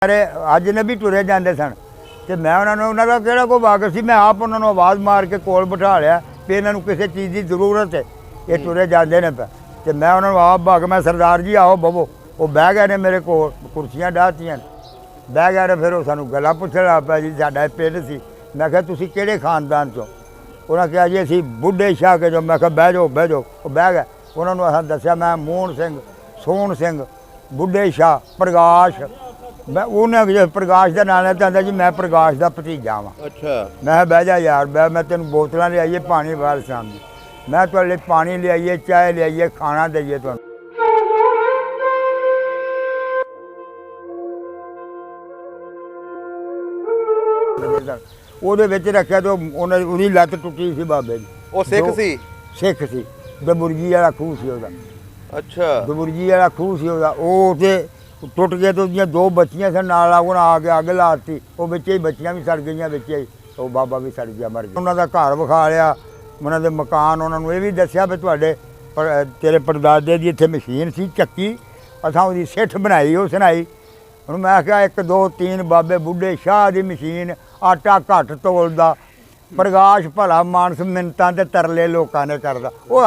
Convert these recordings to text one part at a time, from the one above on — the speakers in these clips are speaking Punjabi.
अरे अज ने भी टुरे जाते सन तो मैं उन्होंने किहड़ा कोई वाकफ सी, मैं आप उन्होंने आवाज़ मार के कोल बिठा लिया भी इन्हों किसी चीज़ की जरूरत है, ये टुरे जाते ने पे। तो मैं उन्होंने आप भाग मैं सरदार जी आओ बवो, वो बह गए ने मेरे को कुर्सियाँ डाहतियां बह गए ने। फिर वो सानू गल्लां पुछण लग पिया जी साडा पिंड सी। मैं कहा तुसीं किहड़े खानदान चो? उन्होंने कहा जी असीं बुढ़े शाह के जो। मैं कहा बह जाओ बह जाओ। वो बह गए। उन्होंने असां दस्सिया मैं मोहन सिंह, सोहन सिंह, बुढ़े शाह, प्रकाश। मैं उन्हें प्रकाश का नाम लेता आंदा जी मैं प्रकाश का भतीजा वा। अच्छा। मैं बह जा यार बह, मैं तेन बोतलें ले आइए पानी वाल सामने, मैं तुहाडे पानी ले आइए, चाय ले आइए, खाना दईए तुहानूं। ਉਹਦੇ ਵਿੱਚ ਰੱਖਿਆ तो ਉਹਦੀ ਲੱਤ ਟੁੱਟੀ ਸੀ ਬਾਬੇ ਦੀ। ਉਹ ਸਿੱਖ ਸੀ? ਸਿੱਖ ਸੀ। ਦਬੁਰਜੀ ਵਾਲਾ ਖੂਹ ਸੀ ਉਹਦਾ। ਅੱਛਾ। ਦਬੁਰਜੀ ਵਾਲਾ ਖੂਹ ਸੀ ਉਹਦਾ। ਉਹ ਤੇ ਟੁੱਟ ਗਏ ਤੇ ਉਹਦੀਆਂ ਦੋ ਬੱਚੀਆਂ ਸਨ ਨਾਲ ਆ ਕੇ ਅੱਗ ਲਾਤੀ। ਉਹ ਵਿੱਚ ਹੀ ਬੱਚੀਆਂ ਵੀ ਸੜ ਗਈਆਂ, ਵਿੱਚ ਹੀ ਉਹ ਬਾਬਾ ਵੀ ਸੜ ਗਿਆ, ਮਰ ਗਿਆ। ਉਹਨਾਂ ਦਾ ਘਰ ਵਿਖਾ ਲਿਆ, ਉਹਨਾਂ ਦੇ ਮਕਾਨ, ਉਹਨਾਂ ਨੂੰ ਇਹ ਵੀ ਦੱਸਿਆ ਵੀ ਤੁਹਾਡੇ ਤੇਰੇ ਪੜਦਾਦੇ ਦੀ ਇੱਥੇ ਮਸ਼ੀਨ ਸੀ ਚੱਕੀ, ਅਸਾਂ ਉਹਦੀ ਸਿੱਠ ਬਣਾਈ, ਉਹ ਸੁਣਾਈ। ਹੁਣ ਮੈਂ ਕਿਹਾ 1 2 3 ਬਾਬੇ ਬੁੱਢੇ ਸ਼ਾਹ ਦੀ ਮਸ਼ੀਨ, ਆਟਾ ਘੱਟ ਤੋਲਦਾ, ਪ੍ਰਕਾਸ਼ ਭਲਾ ਮਾਨਸ ਮਿੰਨਤਾਂ ਤੇ ਤਰਲੇ ਲੋਕਾਂ ਨੇ ਕਰਦਾ। ਉਹ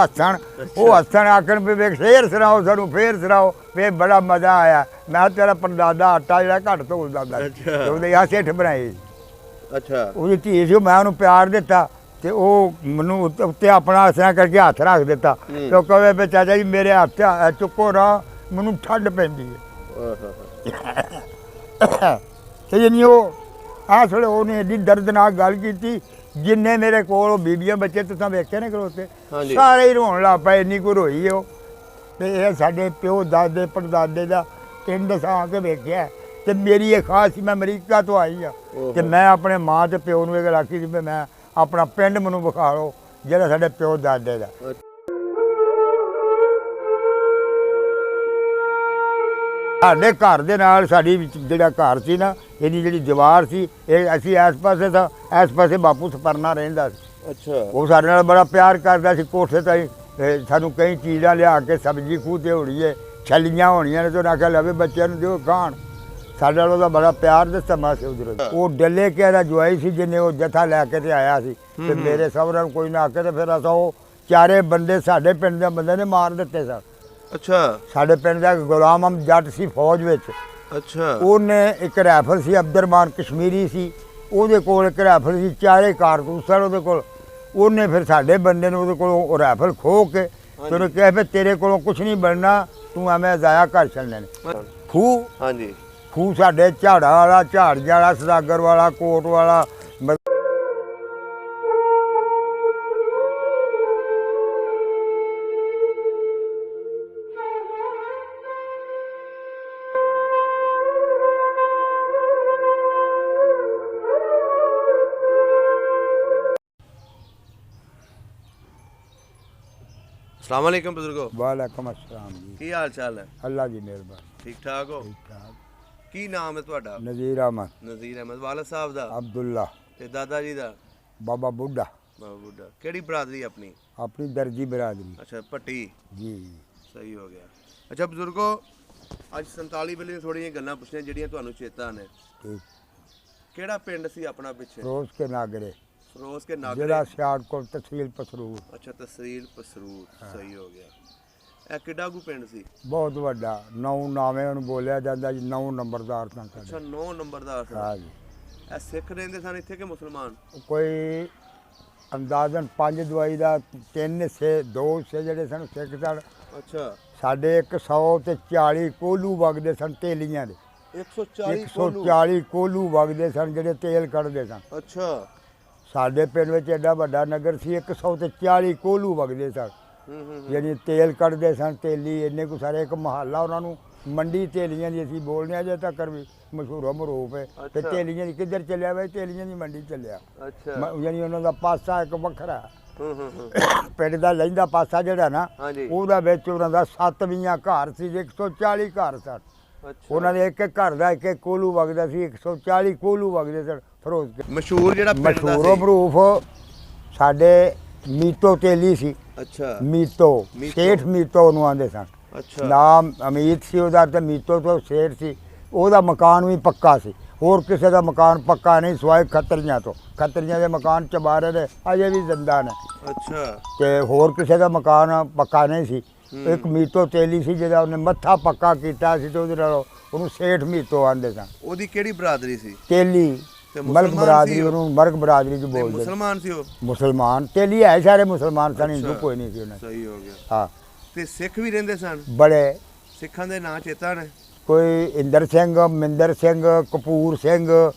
ਹੱਸਣ ਆਖਣ ਵੀ ਵੇਖ ਫੇਰ ਸੁਣਾਓ ਸਾਨੂੰ, ਫੇਰ ਸੁਣਾਓ। ਫੇਰ ਬੜਾ ਮਜ਼ਾ ਆਇਆ। ਮੈਂ ਤੇਰਾ ਪੜਦਾਦਾ ਆਟਾ ਜਿਹੜਾ ਘੱਟ ਤੋਲਦਾ ਹੁੰਦਾ ਉਹਦੇ ਆਹ ਸਿੱਠ ਬਣਾਈ। ਅੱਛਾ। ਉਹਦੀ ਧੀ ਸੀ, ਮੈਂ ਉਹਨੂੰ ਪਿਆਰ ਦਿੱਤਾ ਤੇ ਉਹ ਮੈਨੂੰ ਉੱਤੇ ਆਪਣਾ ਇਸ ਤਰ੍ਹਾਂ ਕਰਕੇ ਹੱਥ ਰੱਖ ਦਿੱਤਾ ਤੇ ਉਹ ਕਹੇ ਵੀ ਚਾਚਾ ਜੀ ਮੇਰੇ ਹੱਥ ਚੁੱਕੋ ਨਾ, ਮੈਨੂੰ ਠੰਡ ਪੈਂਦੀ ਹੈ। ਤੇ ਜਾਨੀ ਉਹ ਆਸ ਵੇਲੇ ਉਹਨੇ ਐਡੀ ਦਰਦਨਾਕ ਗੱਲ ਕੀਤੀ। ਜਿੰਨੇ ਮੇਰੇ ਕੋਲ ਬੀਬੀਆਂ ਬੱਚੇ ਤੁਸੀਂ ਵੇਖੇ ਨੇ ਖਲੋਤੇ, ਸਾਰੇ ਹੀ ਰੋਣ ਲੱਗ ਪਏ, ਇੰਨੀ ਕੁ ਰੋਈ ਉਹ। ਤੇ ਇਹ ਸਾਡੇ ਪਿਓ ਦਾਦੇ ਪੜਦਾਦੇ ਦਾ ਪਿੰਡ ਸਾਂ ਕੇ ਵੇਖਿਆ। ਤੇ ਮੇਰੀ ਇਹ ਖਾਸ ਸੀ, ਮੈਂ ਅਮਰੀਕਾ ਤੋਂ ਆਈ ਆ ਤੇ ਮੈਂ ਆਪਣੇ ਮਾਂ ਤੇ ਪਿਓ ਨੂੰ ਇਹ ਗੱਲ ਆਖੀ ਸੀ ਵੀ ਮੈਂ ਆਪਣਾ ਪਿੰਡ ਮੈਨੂੰ ਵਿਖਾ ਲਓ ਜਿਹੜਾ ਸਾਡੇ ਪਿਓ ਦਾਦੇ ਦਾ। ਸਾਡੇ ਘਰ ਦੇ ਨਾਲ ਸਾਡੀ ਜਿਹੜਾ ਘਰ ਸੀ ਨਾ, ਇਹਦੀ ਜਿਹੜੀ ਦੀਵਾਰ ਸੀ, ਇਹ ਅਸੀਂ ਇਸ ਪਾਸੇ ਤਾਂ ਇਸ ਪਾਸੇ ਬਾਪੂ ਸਪਰਨਾ ਰਹਿੰਦਾ ਸੀ। ਅੱਛਾ। ਉਹ ਸਾਡੇ ਨਾਲ ਬੜਾ ਪਿਆਰ ਕਰਦਾ ਸੀ। ਕੋਠੇ ਤਾਈ ਸਾਨੂੰ ਕਈ ਚੀਜ਼ਾਂ ਲਿਆ ਕੇ ਸਬਜ਼ੀ ਖੂਹ ਤੇ ਹੋਣੀਏ, ਛੱਲੀਆਂ ਹੋਣੀਆਂ ਨੇ ਤੇ ਉਹਨਾਂ ਆਖਿਆ ਲਵੇ ਬੱਚਿਆਂ ਨੂੰ ਦਿਓ ਖਾਣ। ਸਾਡੇ ਨਾਲ ਉਹਦਾ ਬੜਾ ਪਿਆਰ ਦੇ ਸਮਾਂ ਸੀ ਉਧਰ। ਉਹ ਡੱਲੇ ਕੇ ਦਾ ਜਵਾਈ ਸੀ ਜਿਹਨੇ ਉਹ ਜਥਾ ਲੈ ਕੇ ਤੇ ਆਇਆ ਸੀ ਤੇ ਮੇਰੇ ਸਹੁਰਿਆਂ ਨੂੰ ਕੋਈ ਨਾ ਆਕੇ ਤੇ ਫਿਰ ਅਸਾਂ ਉਹ ਚਾਰੇ ਬੰਦੇ ਸਾਡੇ ਪਿੰਡ ਦੇ ਬੰਦੇ ਨੇ ਮਾਰ ਦਿੱਤੇ ਸਨ। ਅੱਛਾ। ਸਾਡੇ ਪਿੰਡ ਦਾ ਗੁਲਾਮ ਅਹਿਮਦ ਜੱਟ ਸੀ ਫੌਜ ਵਿੱਚ। ਅੱਛਾ। ਉਹਨੇ ਇੱਕ ਰਾਈਫਲ ਸੀ, ਅਬਦੁਰਮਾਨ ਕਸ਼ਮੀਰੀ ਸੀ, ਉਹਦੇ ਕੋਲ ਇੱਕ ਰਾਈਫਲ ਸੀ, 4 ਕਾਰਤੂਸ ਸਨ ਉਹਦੇ ਕੋਲ। ਉਹਨੇ ਫਿਰ ਸਾਡੇ ਬੰਦੇ ਨੂੰ ਉਹਦੇ ਕੋਲੋਂ ਉਹ ਰਾਈਫਲ ਖੋਹ ਕੇ ਤੇ ਉਹਨੇ ਕਿਹਾ ਵੀ ਤੇਰੇ ਕੋਲੋਂ ਕੁਛ ਨਹੀਂ ਬਣਨਾ, ਤੂੰ ਐਵੇਂ ਜ਼ਾਇਆ ਕਰ ਛੱਡਣੇ ਨੇ। ਖੂਹ? ਹਾਂਜੀ। ਖੂਹ ਸਾਡੇ ਝਾੜਾ ਵਾਲਾ, ਝਾੜੀਆਂ ਵਾਲਾ, ਸਦਾਗਰ ਵਾਲਾ, ਕੋਟ ਵਾਲਾ। अस्सलाम वालेकुम बुजुर्गो। वालेकुम अस्सलाम जी। की हाल चाल है? अल्लाह की मेहरबानी। ठीक ठाक हो? ठीक ठाक। की नाम है ਤੁਹਾਡਾ? नज़ीर अहमद। ਨਜ਼ੀਰ ਅਹਿਮਦ। ਵਾਲਦ ਸਾਹਿਬ ਦਾ? अब्दुल्ला। ਤੇ ਦਾਦਾ ਜੀ ਦਾ? बाबा बुड्ढा। ਬਾਬਾ ਬੁੱਢਾ। ਕਿਹੜੀ ਬਰਾਦਰੀ ਆਪਣੀ? अपनी दर्जी बिरादरी। ਅੱਛਾ ਪੱਟੀ जी। ਸਹੀ ਹੋ ਗਿਆ। ਅੱਛਾ ਬਜ਼ੁਰਗੋ, ਅੱਜ 47 ਵੇਲੇ ਥੋੜੀਆਂ ਗੱਲਾਂ ਪੁੱਛਣੀਆਂ ਜਿਹੜੀਆਂ ਤੁਹਾਨੂੰ ਚੇਤਾ ਨੇ। ठीक। ਕਿਹੜਾ ਪਿੰਡ ਸੀ ਆਪਣਾ ਪਿੱਛੇ? फिरोज के नागरे। ਫਿਰੋਜ਼ ਕੇ ਨਾਗਰੇ। जिला सियालकोट तहसील पसरूर। ਅੱਛਾ ਤਹਿਸੀਲ ਪਸਰੂਰ। ਸਹੀ ਹੋ ਗਿਆ। ਇਹ ਕਿੱਡਾ ਕੁ ਪਿੰਡ ਸੀ? बहुत ਵੱਡਾ। 9 ਨਾਵੇਂ ਉਹਨੂੰ ਬੋਲਿਆ ਜਾਂਦਾ ਜੀ, 9 ਨੰਬਰਦਾਰ ਸਨ ਸਾਡੇ। ਅੱਛਾ 9 ਨੰਬਰਦਾਰ ਸਨ। ਹਾਂ ਜੀ। ਇਹ ਸਿੱਖ ਰਹਿੰਦੇ ਸਨ ਇੱਥੇ ਕਿ ਮੁਸਲਮਾਨ? ਕੋਈ ਅੰਦਾਜ਼ਨ 5 ਦਵਾਈ ਦਾ 3 ਹਿੱਸੇ, 2 ਹਿੱਸੇ ਜਿਹੜੇ ਸਨ ਸਿੱਖ ਸਨ। ਅੱਛਾ। ਸਾਡੇ 140 ਕੋਲੂ ਵਗਦੇ ਸਨ ਤੇਲੀਆਂ ਦੇ। 140 ਕੋਲੂ ਵਗਦੇ ਸਨ ਜਿਹੜੇ ਤੇਲ ਕੱਢਦੇ ਸਨ। ਅੱਛਾ। ਸਾਡੇ ਪਿੰਡ ਵਿੱਚ ਐਡਾ ਵੱਡਾ ਨਗਰ ਸੀ, 140 ਕੋਲੂ ਵਗਦੇ ਸਨ ਜਿਹੜੀ ਤੇਲ ਕੱਢਦੇ ਸਨ। ਤੇਲੀ ਇੰਨੇ ਕੁ ਸਾਰੇ, ਇੱਕ ਮਹੱਲਾ ਉਹਨਾਂ ਨੂੰ ਮੰਡੀ ਤੇਲੀਆਂ ਦੀ ਅਸੀਂ ਬੋਲਦੇ ਹਾਂ, ਅਜੇ ਤੱਕ ਵੀ ਮਸ਼ਹੂਰ ਮਰੂਫ ਹੈ। ਤੇ ਤੇਲੀਆਂ ਦੀ ਕਿੱਧਰ ਚੱਲਿਆ ਬਈ? ਤੇਲੀਆਂ ਦੀ ਮੰਡੀ ਚੱਲਿਆ। ਯਾਨੀ ਉਹਨਾਂ ਦਾ ਪਾਸਾ ਇੱਕ ਵੱਖਰਾ ਪਿੰਡ ਦਾ ਲਹਿੰਦਾ ਪਾਸਾ ਜਿਹੜਾ ਨਾ, ਉਹਦਾ ਵਿੱਚ ਉਹਨਾਂ ਦਾ 7 ਵੀਆਂ ਘਰ ਸੀ, 140 ਘਰ ਸਨ। ਉਹਨਾਂ ਦੇ ਇੱਕ ਘਰ ਦਾ ਇੱਕ ਕੋਲੂ ਵਗਦਾ ਸੀ, 140 ਕੋਲੂ ਵਗਦੇ ਸਨ। ਫਿਰੋਜ਼ ਮਸ਼ਹੂਰ ਜਿਹੜਾ ਮਸ਼ਹੂਰ ਮਰੂਫ ਸਾਡੇ ਮੀਤੋ ਤੇਲੀ ਸੀ। ਅੱਛਾ। ਮੀਤੋ ਸੇਠ ਮੀਤੋ ਉਹਨੂੰ ਆਂਦੇ ਸਨ। ਅੱਛਾ। ਨਾਮ ਅਮੀਤ ਸੀ ਉਹਦਾ ਤੇ ਮੀਤੋ ਤੋਂ ਸੇਠ ਸੀ। ਉਹਦਾ ਮਕਾਨ ਵੀ ਪੱਕਾ ਸੀ, ਹੋਰ ਕਿਸੇ ਦਾ ਮਕਾਨ ਪੱਕਾ ਨਹੀਂ ਸਿਵਾਏ ਖੱਤਰੀਆਂ ਤੋਂ। ਖੱਤਰੀਆਂ ਦੇ ਮਕਾਨ ਚਬਾਰੇ ਦੇ ਅਜੇ ਵੀ ਜ਼ਿੰਦਾ ਨੇ। ਅੱਛਾ। ਤੇ ਹੋਰ ਕਿਸੇ ਦਾ ਮਕਾਨ ਪੱਕਾ ਨਹੀਂ ਸੀ। ਇੱਕ ਮੀਤੋ ਤੇਲੀ ਸੀ ਜਿਹਦਾ ਉਹਨੇ ਮੱਥਾ ਪੱਕਾ ਕੀਤਾ ਸੀ ਤੇ ਉਹਦੇ ਨਾਲ ਉਹਨੂੰ ਸੇਠ ਮੀਤੋ ਆਂਦੇ ਸਨ। ਉਹਦੀ ਕਿਹੜੀ ਬਰਾਦਰੀ ਸੀ? ਤੇਲੀ, ਮਲਕ ਬਰਾਦਰੀ, ਉਹਨੂੰ ਮਰਕ ਬਰਾਦਰੀ ਚ ਬੋਲਦੇ। ਮੁਸਲਮਾਨ ਸੀ ਉਹ? ਮੁਸਲਮਾਨ, ਤੇਲੀ ਹੈ ਸਾਰੇ ਮੁਸਲਮਾਨ ਸਨ, ਹਿੰਦੂ ਕੋਈ ਨਹੀਂ ਸੀ ਉਹਨਾਂ। ਸਹੀ ਹੋ ਗਿਆ। ਹਾਂ। ਤੇ ਸਿੱਖ ਵੀ ਰਹਿੰਦੇ ਸਨ? ਬੜੇ ਸਿੱਖਾਂ ਦੇ ਨਾਂ ਚੇਤਾ ਨੇ? ਕੋਈ ਇੰਦਰ ਸਿੰਘ, ਮਿੰਦਰ ਸਿੰਘ, ਕਪੂਰ ਸਿੰਘ,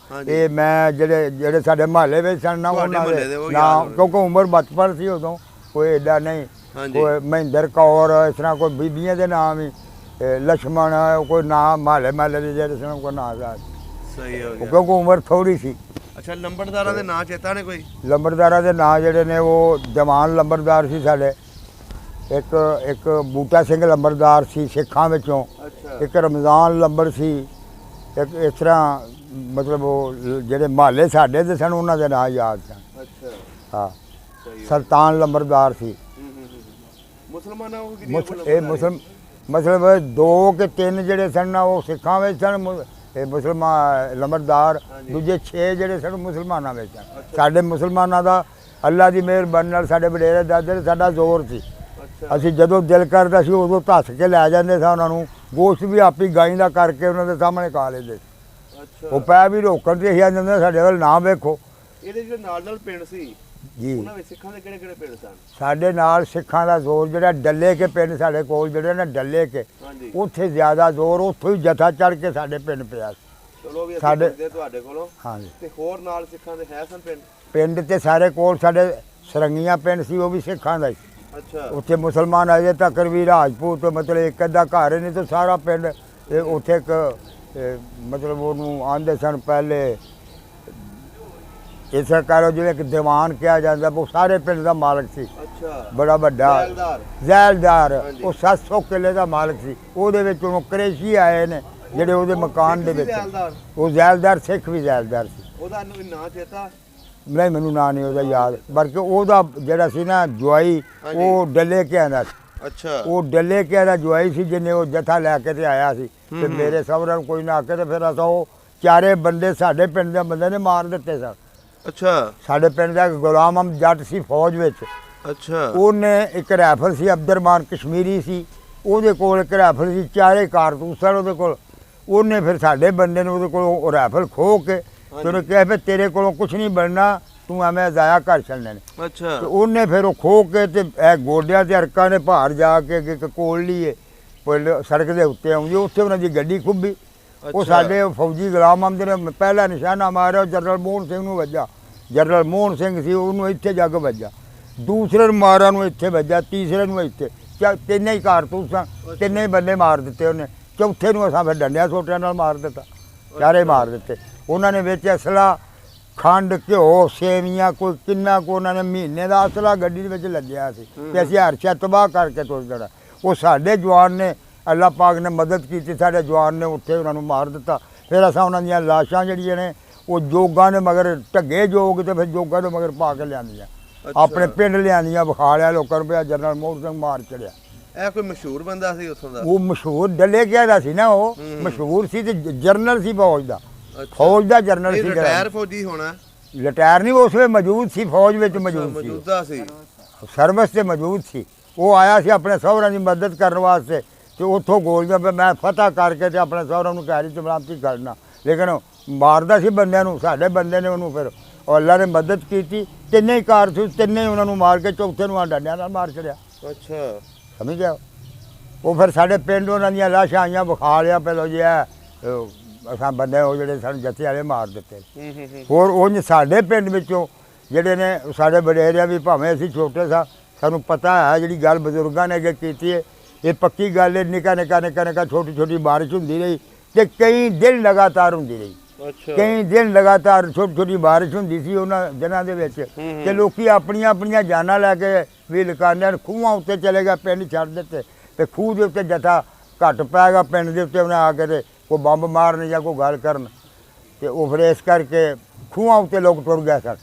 ਇਹ ਮੈਂ ਜਿਹੜੇ ਸਾਡੇ ਮਹੱਲੇ ਵਿੱਚ ਸਨ ਨਾ ਉਹਨਾਂ ਦੇ ਨਾਂ, ਕਿਉਂਕਿ ਉਮਰ ਬਚਪਨ ਸੀ ਉਦੋਂ, ਕੋਈ ਏਡਾ ਨਹੀਂ। ਕੋਈ ਮਹਿੰਦਰ ਕੌਰ, ਇਸ ਤਰ੍ਹਾਂ ਕੋਈ ਬੀਬੀਆਂ ਦੇ ਨਾਮ ਵੀ, ਲਛਮਣ, ਕੋਈ ਨਾਂ ਮਹੱਲੇ ਦੇ ਜਿਹੜੇ ਸਨ ਕੋਈ ਨਾਂ ਦਾ। ਸਹੀ ਹੋ ਗਿਆ। ਕਿਉਂਕਿ ਉਮਰ ਥੋੜੀ ਸੀ। ਅੱਛਾ, ਲੰਬੜਦਾਰਾਂ ਦੇ ਨਾਂ ਚੇਤਾ ਨੇ ਕੋਈ? ਲੰਬੜਦਾਰਾਂ ਦੇ ਨਾਂ ਜਿਹੜੇ ਨੇ ਉਹ ਜਵਾਨ ਲੰਬੜਦਾਰ ਸੀ ਸਾਡੇ। ਇੱਕ ਬੂਟਾ ਸਿੰਘ ਲੰਬੜਦਾਰ ਸੀ ਸਿੱਖਾਂ ਵਿੱਚੋਂ, ਇੱਕ ਰਮਜ਼ਾਨ ਲੰਬੜ ਸੀ, ਇੱਕ ਇਸ ਤਰ੍ਹਾਂ ਮਤਲਬ ਉਹ ਜਿਹੜੇ ਮਹੱਲੇ ਸਾਡੇ ਦੇ ਸਨ ਉਹਨਾਂ ਦੇ ਨਾਂ ਯਾਦ ਸਨ। ਅੱਛਾ। ਹਾਂ। ਸੁਲਤਾਨ ਲੰਬੜਦਾਰ ਸੀ। ਮੁਸਲਮਾਨਾਂ ਇਹ ਮਤਲਬ 2 ਕਿ 3 ਜਿਹੜੇ ਸਨ ਨਾ ਉਹ ਸਿੱਖਾਂ ਵਿੱਚ ਸਨ, ਇਹ ਮੁਸਲਮਾਨ ਲੰਬੜਦਾਰ, ਦੂਜੇ 6 ਜਿਹੜੇ ਸਨ ਮੁਸਲਮਾਨਾਂ ਵਿੱਚ ਸਨ। ਸਾਡੇ ਮੁਸਲਮਾਨਾਂ ਦਾ ਅੱਲਾ ਦੀ ਮਿਹਰਬਾਨੀ ਨਾਲ ਸਾਡੇ ਵਡੇਰੇ ਦਾਦੇ ਸਾਡਾ ਜ਼ੋਰ ਸੀ। ਅਸੀਂ ਜਦੋਂ ਦਿਲ ਕਰਦਾ ਸੀ ਉਦੋਂ ਧੱਸ ਕੇ ਲੈ ਜਾਂਦੇ ਸਾਂ ਉਹਨਾਂ ਨੂੰ, ਗੋਸ਼ਤ ਵੀ ਆਪੀ ਗਾਈ ਦਾ ਕਰਕੇ ਉਹਨਾਂ ਦੇ ਸਾਹਮਣੇ ਖਾ ਲੈਂਦੇ ਸੀ। ਉਹ ਪੈ ਵੀ ਰੋਕਣ ਤੇ ਅਸੀਂ ਆ ਜਾਂਦੇ ਸਾਡੇ ਵੱਲ ਨਾ ਵੇਖੋ। ਇਹਦੇ ਜਿਹੜੇ ਨਾਲ ਪਿੰਡ ਸੀ ਜੀ, ਉਹਨਾਂ ਵਿੱਚ ਸਿੱਖਾਂ ਦੇ ਕਿਹੜੇ ਪਿੰਡ ਸਨ? ਸਾਡੇ ਨਾਲ ਸਿੱਖਾਂ ਦਾ ਜ਼ੋਰ ਜਿਹੜਾ ਡੱਲੇ ਕੇ ਪਿੰਡ ਸਾਡੇ ਕੋਲ ਜਿਹੜੇ ਨੇ ਡੱਲੇ ਕੇ, ਉੱਥੇ ਜ਼ਿਆਦਾ ਜ਼ੋਰ, ਉੱਥੋਂ ਹੀ ਜਥਾ ਚੜ ਕੇ ਸਾਡੇ ਪਿੰਡ ਪਿਆ ਸੀ। ਚਲੋ ਵੀ ਸਾਡੇ ਤੁਹਾਡੇ ਕੋਲੋਂ। ਹਾਂਜੀ। ਤੇ ਹੋਰ ਨਾਲ ਸਿੱਖਾਂ ਦੇ ਹੈ ਸਨ ਪਿੰਡ ਤੇ ਸਾਰੇ ਕੋਲ ਸਾਡੇ ਸਰੰਗੀਆਂ ਪਿੰਡ ਸੀ, ਉਹ ਵੀ ਸਿੱਖਾਂ ਦਾ ਹੀ। ਅੱਛਾ। ਉੱਥੇ ਮੁਸਲਮਾਨ ਅਜੇ ਤੱਕ ਵੀ ਰਾਜਪੂਤ, ਮਤਲਬ ਇੱਕ ਅੱਧਾ ਘਰ ਨਹੀਂ ਤਾਂ ਸਾਰਾ ਪਿੰਡ ਉੱਥੇ ਇੱਕ ਮਤਲਬ ਉਹਨੂੰ ਆਂਦੇ ਸਨ ਪਹਿਲੇ ਇਸ ਕਰੋ ਜਿਵੇਂ ਇੱਕ ਦੀਵਾਨ ਕਿਹਾ ਜਾਂਦਾ, ਉਹ ਸਾਰੇ ਪਿੰਡ ਦਾ ਮਾਲਕ ਸੀ। ਅੱਛਾ। ਬੜਾ ਵੱਡਾ ਜ਼ੈਲਦਾਰ, ਉਹ 700 ਕਿੱਲੇ ਦਾ ਮਾਲਕ ਸੀ। ਉਹਦੇ ਵਿੱਚ ਉਹ ਕਰੇਸ਼ੀ ਆਏ ਨੇ ਜਿਹੜੇ ਉਹਦੇ ਮਕਾਨ ਦੇ ਵਿੱਚ, ਉਹ ਜ਼ੈਲਦਾਰ ਸਿੱਖ ਵੀ ਜ਼ੈਲਦਾਰ ਸੀ। ਉਹਦਾ ਨਾਂ ਚੇਤਾ ਨਹੀਂ, ਮੈਨੂੰ ਨਾਂ ਨਹੀਂ ਉਹਦਾ ਯਾਦ, ਬਲਕਿ ਉਹਦਾ ਜਿਹੜਾ ਸੀ ਨਾ ਜਵਾਈ, ਉਹ ਡੱਲੇ ਕੇ ਆਂਦਾ ਸੀ। ਅੱਛਾ। ਉਹ ਡੱਲੇ ਕੇ ਦਾ ਜਵਾਈ ਸੀ ਜਿਹਨੇ ਉਹ ਜਥਾ ਲੈ ਕੇ ਤੇ ਆਇਆ ਸੀ ਤੇ ਮੇਰੇ ਸਹੁਰਿਆਂ ਨੂੰ ਕੋਈ ਨਾ ਆ ਕੇ ਤੇ ਫਿਰ ਅਸਾਂ ਉਹ 4 ਬੰਦੇ ਸਾਡੇ ਪਿੰਡ ਦੇ ਬੰਦੇ ਨੇ ਮਾਰ ਦਿੱਤੇ ਸਨ। ਅੱਛਾ। ਸਾਡੇ ਪਿੰਡ ਦਾ ਗੁਲਾਮ ਜੱਟ ਸੀ ਫੌਜ ਵਿੱਚ। ਅੱਛਾ। ਉਹਨੇ ਇੱਕ ਰਾਈਫਲ ਸੀ, ਅਬਦੁਰਮਾਨ ਕਸ਼ਮੀਰੀ ਸੀ, ਉਹਦੇ ਕੋਲ ਇੱਕ ਰਾਈਫਲ ਸੀ, 4 ਕਾਰਤੂਸ ਸਨ ਉਹਦੇ ਕੋਲ। ਉਹਨੇ ਫਿਰ ਸਾਡੇ ਬੰਦੇ ਨੇ ਉਹਦੇ ਕੋਲੋਂ ਰਾਈਫਲ ਖੋਹ ਕੇ ਤੇ ਉਹਨੇ ਕਿਹਾ ਫਿਰ ਤੇਰੇ ਕੋਲੋਂ ਕੁਛ ਨਹੀਂ ਬਣਨਾ, ਤੂੰ ਐਵੇਂ ਜ਼ਾਇਆ ਕਰ ਛੱਡਣੇ ਨੇ। ਅੱਛਾ। ਤੇ ਉਹਨੇ ਫਿਰ ਉਹ ਖੋਹ ਕੇ ਤੇ ਇਹ ਗੋਡਿਆਂ ਤੇ ਅਰਕਾਂ ਨੇ ਭਾਰ ਜਾ ਕੇ ਇੱਕ ਕੋਲ ਲਈਏ ਸੜਕ ਦੇ ਉੱਤੇ ਆਉਂਦੀ, ਉੱਥੇ ਉਹਨਾਂ ਦੀ ਗੱਡੀ ਖੁੱਬੀ। ਉਹ ਸਾਡੇ ਫੌਜੀ ਗੁਲਾਮ ਅਹਿਮਦ ਨੇ ਪਹਿਲਾ ਨਿਸ਼ਾਨਾ ਮਾਰਿਆ, ਜਨਰਲ ਮੋਹਨ ਸਿੰਘ ਨੂੰ ਵੱਜਾ। ਜਨਰਲ ਮੋਹਨ ਸਿੰਘ ਸੀ, ਉਹਨੂੰ ਇੱਥੇ ਜੱਗ ਵੱਜਾ। ਦੂਸਰੇ ਨੂੰ ਮਾਰਿਆ ਨੂੰ ਇੱਥੇ ਵੱਜਾ, ਤੀਸਰੇ ਨੂੰ ਇੱਥੇ, ਤਿੰਨੇ ਹੀ ਕਾਰਤੂਸਾਂ, ਤਿੰਨੇ ਹੀ ਬੰਦੇ ਮਾਰ ਦਿੱਤੇ ਉਹਨੇ। ਚੌਥੇ ਨੂੰ ਅਸਾਂ ਫਿਰ ਡੰਡਿਆਂ ਸੋਟਿਆਂ ਨਾਲ ਮਾਰ ਦਿੱਤਾ, 4 ਮਾਰ ਦਿੱਤੇ। ਉਹਨਾਂ ਨੇ ਵਿੱਚ ਅਸਲਾ, ਖੰਡ, ਘਿਓ, ਸੇਵੀਆਂ, ਕੋਈ ਕਿੰਨਾ ਕੁ ਉਹਨਾਂ ਨੇ ਮਹੀਨੇ ਦਾ ਅਸਲਾ ਗੱਡੀ ਦੇ ਵਿੱਚ ਲੱਗਿਆ ਸੀ ਤੇ ਅਸੀਂ ਹਰ ਸ਼ੈ ਤਬਾਹ ਕਰਕੇ ਤੁਰ ਜਾਣਾ। ਉਹ ਸਾਡੇ ਜਵਾਨ ਨੇ, ਅੱਲਾਹ ਪਾਕ ਨੇ ਮਦਦ ਕੀਤੀ, ਸਾਡੇ ਜਵਾਨ ਨੇ ਉੱਥੇ ਉਹਨਾਂ ਨੂੰ ਮਾਰ ਦਿੱਤਾ। ਫਿਰ ਅਸਾਂ ਉਹਨਾਂ ਦੀਆਂ ਲਾਸ਼ਾਂ ਜਿਹੜੀਆਂ ਨੇ ਉਹ ਜੋਗਾਂ ਦੇ ਮਗਰ ਢੱਗੇ ਜੋਗ ਤੇ ਫਿਰ ਜੋਗਾਂ ਦੇ ਮਗਰ ਪਾ ਕੇ ਲਿਆਂਦੀਆਂ, ਆਪਣੇ ਪਿੰਡ ਲਿਆਂਦੀਆਂ, ਵਿਖਾ ਲਿਆ ਲੋਕਾਂ ਨੂੰ ਪਿਆ ਜਨਰਲ ਮੋਹਨ ਸਿੰਘ ਮਾਰ ਚੜਿਆ। ਇਹ ਕੋਈ ਮਸ਼ਹੂਰ ਬੰਦਾ ਸੀ ਉੱਥੋਂ ਦਾ? ਉਹ ਮਸ਼ਹੂਰ ਡੱਲੇ ਕਿਹਾ ਦਾ ਸੀ ਨਾ, ਉਹ ਮਸ਼ਹੂਰ ਸੀ ਤੇ ਜਰਨਲ ਸੀ ਫੌਜ ਦਾ, ਫੌਜ ਦਾ ਜਰਨਲ ਸੀ। ਰਿਟਾਇਰ ਫੌਜੀ ਹੋਣਾ? ਰਿਟਾਇਰ ਨਹੀਂ, ਉਸ ਵੇਲੇ ਮੌਜੂਦ ਸੀ, ਫੌਜ ਵਿੱਚ ਮੌਜੂਦ ਸੀ, ਸਰਵਿਸ ਤੇ ਮੌਜੂਦ ਸੀ। ਉਹ ਆਇਆ ਸੀ ਆਪਣੇ ਸਹੁਰਿਆਂ ਦੀ ਮਦਦ ਕਰਨ ਵਾਸਤੇ ਤੇ ਉੱਥੋਂ ਗੋਲੀਆਂ ਪੇ ਮੈਂ ਫਤਹ ਕਰਕੇ ਤੇ ਆਪਣੇ ਸਹੁਰਿਆਂ ਨੂੰ ਕਹਿ ਰਹੀ ਤੇ ਬਰਾਮਤੀ ਕਰਨਾ, ਲੇਕਿਨ ਮਾਰਦਾ ਸੀ ਬੰਦਿਆਂ ਨੂੰ। ਸਾਡੇ ਬੰਦੇ ਨੇ ਉਹਨੂੰ ਫਿਰ ਅੱਲਾ ਨੇ ਮਦਦ ਕੀਤੀ, ਤਿੰਨੇ ਹੀ ਕਾਰਤੂਸ, ਤਿੰਨੇ ਹੀ ਉਹਨਾਂ ਨੂੰ ਮਾਰ ਕੇ ਚੌਥੇ ਨੂੰ ਡੰਡਿਆਂ ਨਾਲ ਮਾਰ ਛੜਿਆ। ਅੱਛਾ। ਸਮਝ ਗਿਆ? ਉਹ ਫਿਰ ਸਾਡੇ ਪਿੰਡ ਉਹਨਾਂ ਦੀਆਂ ਲਾਸ਼ਾਂ ਆਈਆਂ, ਵਿਖਾ ਲਿਆ ਪਹਿਲਾਂ ਜੀ ਅਸਾਂ ਬੰਦੇ ਉਹ ਜਿਹੜੇ ਸਾਨੂੰ ਜੱਥੇ ਵਾਲੇ ਮਾਰ ਦਿੱਤੇ। ਹੋਰ ਉਹ ਸਾਡੇ ਪਿੰਡ ਵਿੱਚੋਂ ਜਿਹੜੇ ਨੇ ਸਾਡੇ ਵਡੇਰਿਆਂ ਵੀ, ਭਾਵੇਂ ਅਸੀਂ ਛੋਟੇ ਸਾਂ, ਸਾਨੂੰ ਪਤਾ ਹੈ ਜਿਹੜੀ ਗੱਲ ਬਜ਼ੁਰਗਾਂ ਨੇ ਅੱਗੇ ਕੀਤੀ ਹੈ, ਇਹ ਪੱਕੀ ਗੱਲ ਹੈ। ਨਿੱਕਾ ਛੋਟੀ ਛੋਟੀ ਬਾਰਿਸ਼ ਹੁੰਦੀ ਰਹੀ ਤੇ ਕਈ ਦਿਨ ਲਗਾਤਾਰ ਹੁੰਦੀ ਰਹੀ। ਕਈ ਦਿਨ ਲਗਾਤਾਰ ਛੋਟੀ ਬਾਰਿਸ਼ ਹੁੰਦੀ ਸੀ ਉਹਨਾਂ ਦਿਨਾਂ ਦੇ ਵਿੱਚ ਤੇ ਲੋਕੀ ਆਪਣੀਆਂ ਜਾਨਾਂ ਲੈ ਕੇ ਵੀ ਲਕਾਨਿਆਂ ਖੂਹਾਂ ਉੱਤੇ ਚਲੇ ਗਏ, ਪਿੰਡ ਛੱਡ ਦਿੱਤੇ ਤੇ ਖੂਹ ਦੇ ਉੱਤੇ ਜਥਾ ਘੱਟ ਪੈ ਗਿਆ। ਪਿੰਡ ਦੇ ਉੱਤੇ ਉਹਨੇ ਆ ਕੇ ਤੇ ਕੋਈ ਬੰਬ ਮਾਰਨ ਜਾਂ ਕੋਈ ਗੱਲ ਕਰਨ ਤੇ ਉਹ ਫਿਰ ਇਸ ਕਰਕੇ ਖੂਹਾਂ ਉੱਤੇ ਲੋਕ ਟੁਰ ਗਏ ਸਨ।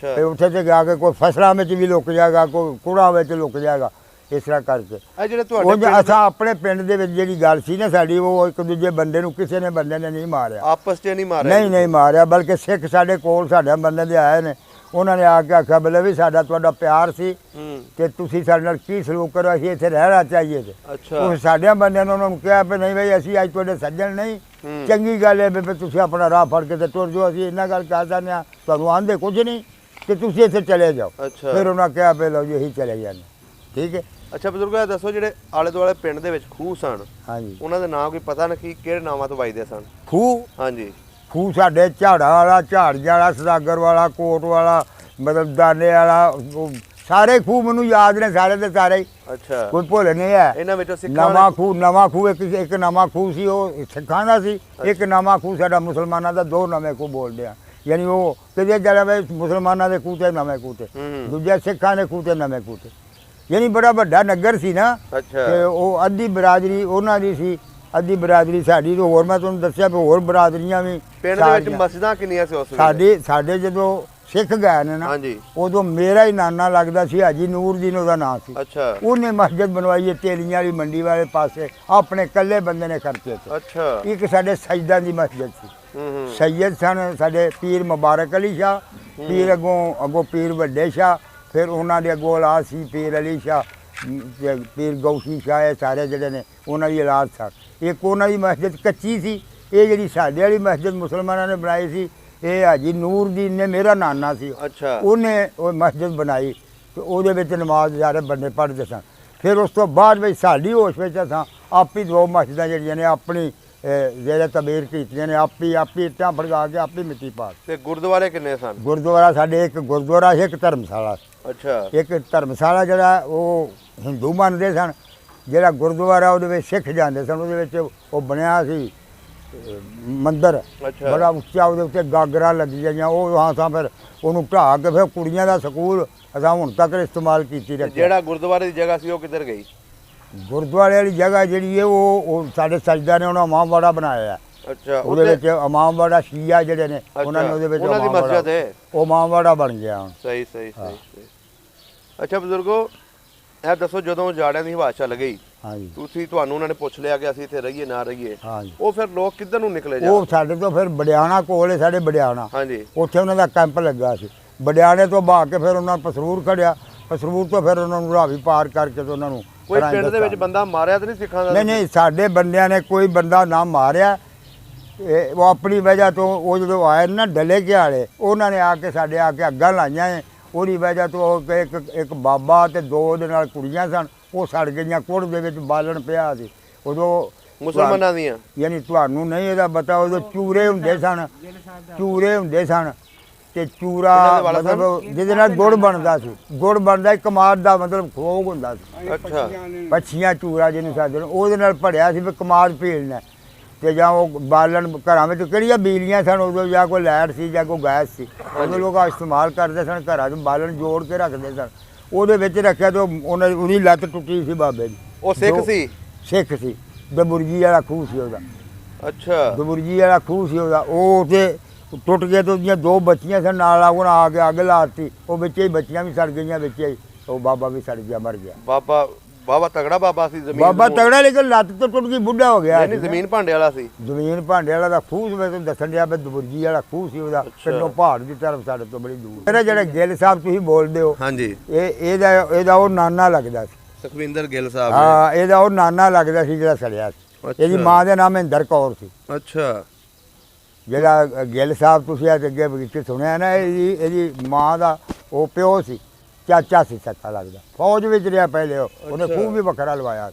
ਤੇ ਉੱਥੇ ਤੇ ਜਾ ਕੇ ਕੋਈ ਫਸਲਾਂ ਵਿੱਚ ਵੀ ਲੁਕ ਜਾਏਗਾ, ਕੋਈ ਕੁੜਾਂ ਵਿੱਚ ਲੁਕ ਜਾਏਗਾ। ਇਸ ਤਰ੍ਹਾਂ ਕਰਕੇ ਇਹ ਜਿਹੜੇ ਉਹ ਤੁਹਾਡੇ ਅਸਾਂ ਆਪਣੇ ਪਿੰਡ ਦੇ ਵਿੱਚ ਜਿਹੜੀ ਗੱਲ ਸੀ ਨਾ ਸਾਡੀ, ਉਹ ਇੱਕ ਦੂਜੇ ਬੰਦੇ ਨੂੰ ਕਿਸੇ ਨੇ ਬੰਦੇ ਨੇ ਨਹੀਂ ਮਾਰਿਆ, ਆਪਸ 'ਚ ਨਹੀਂ ਮਾਰਿਆ? ਨਹੀਂ ਮਾਰਿਆ, ਬਲਕਿ ਸਿੱਖ ਸਾਡੇ ਕੋਲ ਸਾਡੇ ਬੰਦੇ ਦੇ ਆਏ ਨੇ, ਉਹਨਾਂ ਨੇ ਆ ਕੇ ਆਖਿਆ ਬਲੇ ਵੀ ਸਾਡਾ ਤੁਹਾਡਾ ਪਿਆਰ ਸੀ ਤੇ ਤੁਸੀਂ ਸਾਡੇ ਨਾਲ ਕੀ ਸਲੂਕ ਕਰੋ, ਅਸੀਂ ਇੱਥੇ ਰਹਿਣਾ ਚਾਹੀਏ ਤੇ ਉਹ ਸਾਡਿਆਂ ਬੰਦਿਆਂ ਨੇ ਉਹਨਾਂ ਨੂੰ ਕਿਹਾ ਵੀ ਨਹੀਂ ਬਈ ਅਸੀਂ ਅੱਜ ਤੁਹਾਡੇ ਸੱਜਣ ਨਹੀਂ, ਚੰਗੀ ਗੱਲ ਹੈ ਵੀ ਤੁਸੀਂ ਆਪਣਾ ਰਾਹ ਫੜ ਕੇ ਤੇ ਤੁਰ ਜਾਓ, ਅਸੀਂ ਇਹਨਾਂ ਗੱਲ ਕਹਿ ਸਕਦੇ ਹਾਂ ਤੁਹਾਨੂੰ ਆਂਦੇ ਕੁਝ ਨਹੀਂ ਕਿ ਤੁਸੀਂ ਇੱਥੇ ਚਲੇ ਜਾਓ। ਫਿਰ ਉਹਨਾਂ ਕਿਹਾ ਵੀ ਲਓ ਜੀ ਅਸੀਂ ਚਲੇ ਜਾਂਦੇ, ਠੀਕ ਹੈ। ਅੱਛਾ ਬਜ਼ੁਰਗੋ ਇਹ ਦੱਸੋ ਜਿਹੜੇ ਆਲੇ ਦੁਆਲੇ ਪਿੰਡ ਦੇ ਵਿੱਚ ਖੂਹ ਸਨ, ਹਾਂਜੀ, ਉਹਨਾਂ ਦੇ ਨਾਂ ਕੋਈ ਪਤਾ ਨਹੀਂ ਕਿਹੜੇ ਨਾਵਾਂ ਤੋਂ ਵੱਜਦੇ ਸਨ? ਖੂਹ, ਹਾਂਜੀ, ਖੂਹ ਸਾਡੇ ਝਾੜਾ ਵਾਲਾ, ਝਾੜੀਆਂ ਵਾਲਾ, ਸਦਾਗਰ ਵਾਲਾ, ਕੋਟ ਵਾਲਾ, ਮਤਲਬ ਦਾਨੇ ਵਾਲਾ, ਸਾਰੇ ਖੂਹ ਮੈਨੂੰ ਯਾਦ ਨੇ ਸਾਰੇ ਦੇ ਸਾਰੇ। ਅੱਛਾ, ਕੋਈ ਭੁੱਲ ਨਹੀਂ ਹੈ। ਇਹਨਾਂ ਵਿੱਚੋਂ ਨਵਾਂ ਖੂਹ ਇੱਕ ਨਵਾਂ ਖੂਹ ਸੀ, ਉਹ ਸਿੱਖਾਂ ਦਾ ਸੀ, ਇੱਕ ਨਵਾਂ ਖੂਹ ਸਾਡਾ ਮੁਸਲਮਾਨਾਂ ਦਾ, ਦੋ ਨਵੇਂ ਖੂਹ ਬੋਲਦੇ ਆ, ਯਾਨੀ ਉਹ ਕਿਤੇ ਜਿਹੜਾ ਮੁਸਲਮਾਨਾਂ ਦੇ ਖੂਹ ਤੇ ਨਵੇਂ ਖੂਹ ਤੇ, ਦੂਜੇ ਸਿੱਖਾਂ ਦੇ ਖੂਹ ਤੇ ਨਵੇਂ ਖੂਹ ਤੇ, ਯਾਨੀ ਬੜਾ ਵੱਡਾ ਨਗਰ ਸੀ ਨਾ। ਤੇ ਉਹ ਅੱਧੀ ਬਰਾਦਰੀ ਉਹਨਾਂ ਦੀ ਸੀ, ਅੱਧੀ ਬਰਾਦਰੀ ਸਾਡੀ। ਤੇ ਹੋਰ ਮੈਂ ਤੁਹਾਨੂੰ ਦੱਸਿਆ ਵੀ ਹੋਰ ਬਰਾਦਰੀਆਂ ਵੀ ਪਿੰਡ ਦੇ ਵਿੱਚ ਮਸਜਿਦਾਂ ਕਿੰਨੀਆਂ ਸੀ ਉਸ ਵੇਲੇ? ਸਾਡੇ ਜਦੋਂ ਸਿੱਖ ਗਏ ਨੇ ਨਾ, ਉਦੋਂ ਮੇਰਾ ਹੀ ਨਾਨਾ ਲੱਗਦਾ ਸੀ, ਹਾਜੀ ਨੂਰਦੀਨ ਉਹਦਾ ਨਾਂ ਸੀ। ਉਹਨੇ ਮਸਜਿਦ ਬਣਵਾਈ ਹੈ ਤੇਲੀਆਂ ਵਾਲੀ ਮੰਡੀ ਵਾਲੇ ਪਾਸੇ, ਆਪਣੇ ਇਕੱਲੇ ਬੰਦੇ ਨੇ ਖਰਚੇ ਤੇ। ਇੱਕ ਸਾਡੇ ਸਜਦਾਂ ਦੀ ਮਸਜਿਦ ਸੀ, ਸੈਯਦ ਸਨ ਸਾਡੇ ਪੀਰ ਮੁਬਾਰਕ ਅਲੀ ਸ਼ਾਹ, ਪੀਰ ਅੱਗੋਂ ਪੀਰ ਵੱਡੇ ਸ਼ਾਹ, ਫਿਰ ਉਹਨਾਂ ਦੇ ਅੱਗੋਂ ਔਲਾਦ ਸੀ ਪੀਰ ਅਲੀ ਸ਼ਾਹ, ਪੀਰ ਗੌਸ਼ੀ ਸ਼ਾਹ, ਇਹ ਸਾਰੇ ਜਿਹੜੇ ਨੇ ਉਹਨਾਂ ਦੀ ਔਲਾਦ ਸਨ। ਇੱਕ ਉਹਨਾਂ ਦੀ ਮਸਜਿਦ ਕੱਚੀ ਸੀ, ਇਹ ਜਿਹੜੀ ਸਾਡੇ ਵਾਲੀ ਮਸਜਿਦ ਮੁਸਲਮਾਨਾਂ ਨੇ ਬਣਾਈ ਸੀ, ਇਹ ਹਾਜੀ ਨੂਰਦੀਨ ਨੇ, ਮੇਰਾ ਨਾਨਾ ਸੀ, ਉਹਨੇ ਉਹ ਮਸਜਿਦ ਬਣਾਈ ਤੇ ਉਹਦੇ ਵਿੱਚ ਨਮਾਜ਼ ਸਾਰੇ ਬੰਦੇ ਪੜ੍ਹਦੇ ਸਨ। ਫਿਰ ਉਸ ਤੋਂ ਬਾਅਦ ਵਿੱਚ ਸਾਡੀ ਹੋਸ਼ ਵਿੱਚ ਅਸਾਂ ਆਪੀ ਦੋ ਮਸਜਿਦਾਂ ਜਿਹੜੀਆਂ ਨੇ ਆਪਣੀ ਜਿਹੜੇ ਤਬੀਰ ਕੀਤੀਆਂ ਨੇ, ਆਪੀ ਇੱਟਾਂ ਫੜਗਾ ਕੇ ਆਪੀ ਮਿੱਟੀ ਪਾ ਕੇ। ਤੇ ਗੁਰਦੁਆਰੇ ਕਿੰਨੇ ਸਨ? ਗੁਰਦੁਆਰਾ ਸਾਡੇ ਇੱਕ ਗੁਰਦੁਆਰਾ ਸੀ, ਇੱਕ ਧਰਮਸ਼ਾਲਾ। ਇੱਕ ਧਰਮਸ਼ਾਲਾ ਜਿਹੜਾ ਉਹ ਹਿੰਦੂ ਮੰਨਦੇ ਸਨ, ਜਿਹੜਾ ਗੁਰਦੁਆਰਾ ਉਹਦੇ ਵਿੱਚ ਸਿੱਖ ਜਾਂਦੇ ਸਨ। ਉਹਦੇ ਵਿੱਚ ਉਹ ਬਣਿਆ ਸੀ ਮੰਦਰ ਬੜਾ ਉੱਚਾ, ਉਹਦੇ ਉੱਤੇ ਗਾਗਰਾਂ ਲੱਗੀਆਂ ਗਈਆਂ, ਉਹ ਹਾਂ ਫਿਰ ਉਹਨੂੰ ਢਾਹ ਕੇ ਫਿਰ ਕੁੜੀਆਂ ਦਾ ਸਕੂਲ ਅਸਾਂ ਹੁਣ ਤੱਕ ਇਸਤੇਮਾਲ ਕੀਤੀ ਰੱਖਿਆ। ਜਿਹੜਾ ਗੁਰਦੁਆਰੇ ਦੀ ਜਗ੍ਹਾ ਸੀ ਉਹ ਕਿੱਧਰ ਗਈ? ਗੁਰਦੁਆਰੇ ਵਾਲੀ ਜਗ੍ਹਾ ਜਿਹੜੀ ਹੈ ਉਹ ਸਾਡੇ ਸਜਦਾ ਨੇ ਉਹਨਾਂ ਇਮਾਮਬਾੜਾ ਬਣਾਇਆ। ਉਹਦੇ ਵਿੱਚ ਇਮਾਮਬਾੜਾ ਸ਼ੀਆ ਜਿਹੜੇ ਨੇ ਉਹਨਾਂ ਨੇ ਉਹਦੇ ਵਿੱਚ ਉਹ ਇਮਾਮਬਾੜਾ ਬਣ ਗਿਆ ਹੁਣ। ਸਹੀ। ਅੱਛਾ ਬਜ਼ੁਰਗੋ ਇਹ ਦੱਸੋ, ਜਦੋਂ ਜਾੜਿਆਂ ਦੀ ਹਵਾ ਚੱਲ ਗਈ, ਤੁਹਾਨੂੰ ਉਹਨਾਂ ਨੇ ਪੁੱਛ ਲਿਆ ਕਿ ਅਸੀਂ ਇੱਥੇ ਰਹੀਏ ਨਾ ਰਹੀਏ, ਉਹ ਫਿਰ ਲੋਕ ਕਿੱਧਰ ਨੂੰ ਨਿਕਲੇ? ਉਹ ਸਾਡੇ ਤੋਂ ਫਿਰ ਬੜਿਆਣਾ ਕੋਲ ਹੈ, ਸਾਡੇ ਬੜਿਆਣਾ, ਉੱਥੇ ਉਹਨਾਂ ਦਾ ਕੈਂਪ ਲੱਗਾ ਸੀ। ਬੜਿਆਣੇ ਤੋਂ ਬਾਅਦ ਕੇ ਫਿਰ ਉਹਨਾਂ ਪਸਰੂਰ ਖੜਿਆ, ਪਸਰੂਰ ਤੋਂ ਫਿਰ ਉਹਨਾਂ ਨੂੰ ਰਾਵੀ ਪਾਰ ਕਰਕੇ ਤੇ ਉਹਨਾਂ ਨੂੰ ਕੋਈ ਪਿੰਡ ਦੇ ਵਿੱਚ ਬੰਦਾ ਮਾਰਿਆ ਤਾਂ ਨਹੀਂ ਸਿੱਖਾਂ ਦਾ? ਨਹੀਂ, ਸਾਡੇ ਬੰਦਿਆਂ ਨੇ ਕੋਈ ਬੰਦਾ ਨਾ ਮਾਰਿਆ। ਉਹ ਆਪਣੀ ਵਜ੍ਹਾ ਤੋਂ ਉਹ ਜਦੋਂ ਆਏ ਨਾ ਡਲੇ ਕੇ ਵਾਲੇ, ਉਹਨਾਂ ਨੇ ਆ ਕੇ ਸਾਡੇ ਆ ਕੇ ਅੱਗਾਂ ਲਾਈਆਂ। ਉਹਦੀ ਵਜ੍ਹਾ ਤੋਂ ਇੱਕ ਬਾਬਾ ਤੇ ਦੋ ਉਹਦੇ ਨਾਲ ਕੁੜੀਆਂ ਸਨ, ਉਹ ਸੜ ਗਈਆਂ। ਕੁੜ ਦੇ ਵਿੱਚ ਬਾਲਣ ਪਿਆ ਸੀ ਉਦੋਂ ਮੁਸਲਮਾਨਾਂ ਦੀਆਂ, ਯਾਨੀ ਤੁਹਾਨੂੰ ਨਹੀਂ ਇਹਦਾ ਪਤਾ, ਉਦੋਂ ਚੂਰੇ ਹੁੰਦੇ ਸਨ ਤੇ ਚੂਰਾ ਮਤਲਬ ਜਿਹਦੇ ਨਾਲ ਗੁੜ ਬਣਦਾ ਸੀ, ਗੁੜ ਬਣਦਾ ਕਮਾਦ ਦਾ ਮਤਲਬ ਖੋਗ ਹੁੰਦਾ ਸੀ। ਪੱਛੀਆਂ ਚੂਰਾ ਜਿਹਨੂੰ ਸਾਡੇ ਉਹਦੇ ਨਾਲ ਭੜਿਆ ਸੀ ਵੀ ਕਮਾਦ ਪੀਲਣਾ। ਤੇ ਜਾਂ ਉਹ ਬਾਲਣ ਘਰਾਂ ਵਿੱਚ ਕਿਹੜੀਆਂ ਬਿਜਲੀਆਂ ਸਨ ਉਦੋਂ, ਜਾਂ ਕੋਈ ਲਾਈਟ ਸੀ ਜਾਂ ਕੋਈ ਗੈਸ ਸੀ, ਉਦੋਂ ਲੋਕ ਇਸਤੇਮਾਲ ਕਰਦੇ ਸਨ, ਘਰਾਂ 'ਚ ਬਾਲਣ ਜੋੜ ਕੇ ਰੱਖਦੇ ਸਨ। ਉਹਦੇ ਵਿੱਚ ਰੱਖਿਆ ਤੇ ਉਹਦੀ ਲੱਤ ਟੁੱਟੀ ਸੀ ਬਾਬੇ ਦੀ। ਉਹ ਸਿੱਖ ਸੀ। ਦਬੁਰਜੀ ਵਾਲਾ ਖੂਹ ਸੀ ਉਹਦਾ। ਦਬੁਰਜੀ ਵਾਲਾ ਖੂਹ ਸੀ ਉਹਦਾ। ਉਹ ਤੇ ਟੁੱਟ ਗਿਆ ਤੇ ਉਹਦੀਆਂ ਦੋ ਬੱਚੀਆਂ ਸਨ ਨਾਲ, ਉਹਨਾਂ ਆ ਕੇ ਅੱਗ ਲਾਤੀ, ਉਹ ਵਿੱਚ ਹੀ ਬੱਚੀਆਂ ਵੀ ਸੜ ਗਈਆਂ, ਵਿੱਚ ਹੀ ਉਹ ਬਾਬਾ ਵੀ ਸੜ ਗਿਆ, ਮਰ ਗਿਆ। ਬਾਬਾ ਤਗੜਾ ਬਾਬਾ ਸੀ। ਬਾਬਾ ਤਗੜਾ, ਲੇਕਿਨ ਲੱਤ ਤੋਂ ਟੁੱਟ ਗਈ, ਬੁੱਢਾ ਹੋ ਗਿਆ। ਜ਼ਮੀਨ ਭਾਂਡੇ ਵਾਲਾ ਸੀ। ਜ਼ਮੀਨ ਭਾਂਡੇ ਵਾਲਾ ਦਾ ਖੂਹ ਸੀ। ਮੈਂ ਤੁਹਾਨੂੰ ਦੱਸਣ ਡਿਆ ਵੀ ਦਬੁਰਜੀ ਵਾਲਾ ਖੂਹ ਸੀ ਉਹਦਾ, ਪਿੰਡੋਂ ਪਹਾੜ ਦੀ ਤਰਫ ਸਾਡੇ ਤੋਂ ਬੜੀ ਦੂਰ। ਇਹਦਾ ਜਿਹੜਾ ਗਿੱਲ ਸਾਹਿਬ ਤੁਸੀਂ ਬੋਲਦੇ ਹੋ, ਇਹਦਾ ਉਹ ਨਾਨਾ ਲੱਗਦਾ ਸੀ, ਸੁਖਵਿੰਦਰ ਗਿੱਲ ਸਾਹਿਬ। ਹਾਂ, ਇਹਦਾ ਉਹ ਨਾਨਾ ਲੱਗਦਾ ਸੀ ਜਿਹੜਾ ਸੜਿਆ ਸੀ। ਇਹਦੀ ਮਾਂ ਦਾ ਨਾਮ ਮਹਿੰਦਰ ਕੌਰ ਸੀ। ਜਿਹੜਾ ਗਿੱਲ ਸਾਹਿਬ ਤੁਸੀਂ ਅੱਗੇ ਬਗੀਚੇ ਸੁਣਿਆ ਨਾ, ਇਹਦੀ ਮਾਂ ਦਾ ਉਹ ਪਿਓ ਸੀ, ਚਾਚਾ ਸੀ ਸੱਚਾ ਲੱਗਦਾ, ਫੌਜ ਵਿੱਚ ਰਿਹਾ ਪਹਿਲੇ। ਉਹਨੇ ਖੂਹ ਵੀ ਵੱਖਰਾ ਲਵਾਇਆ।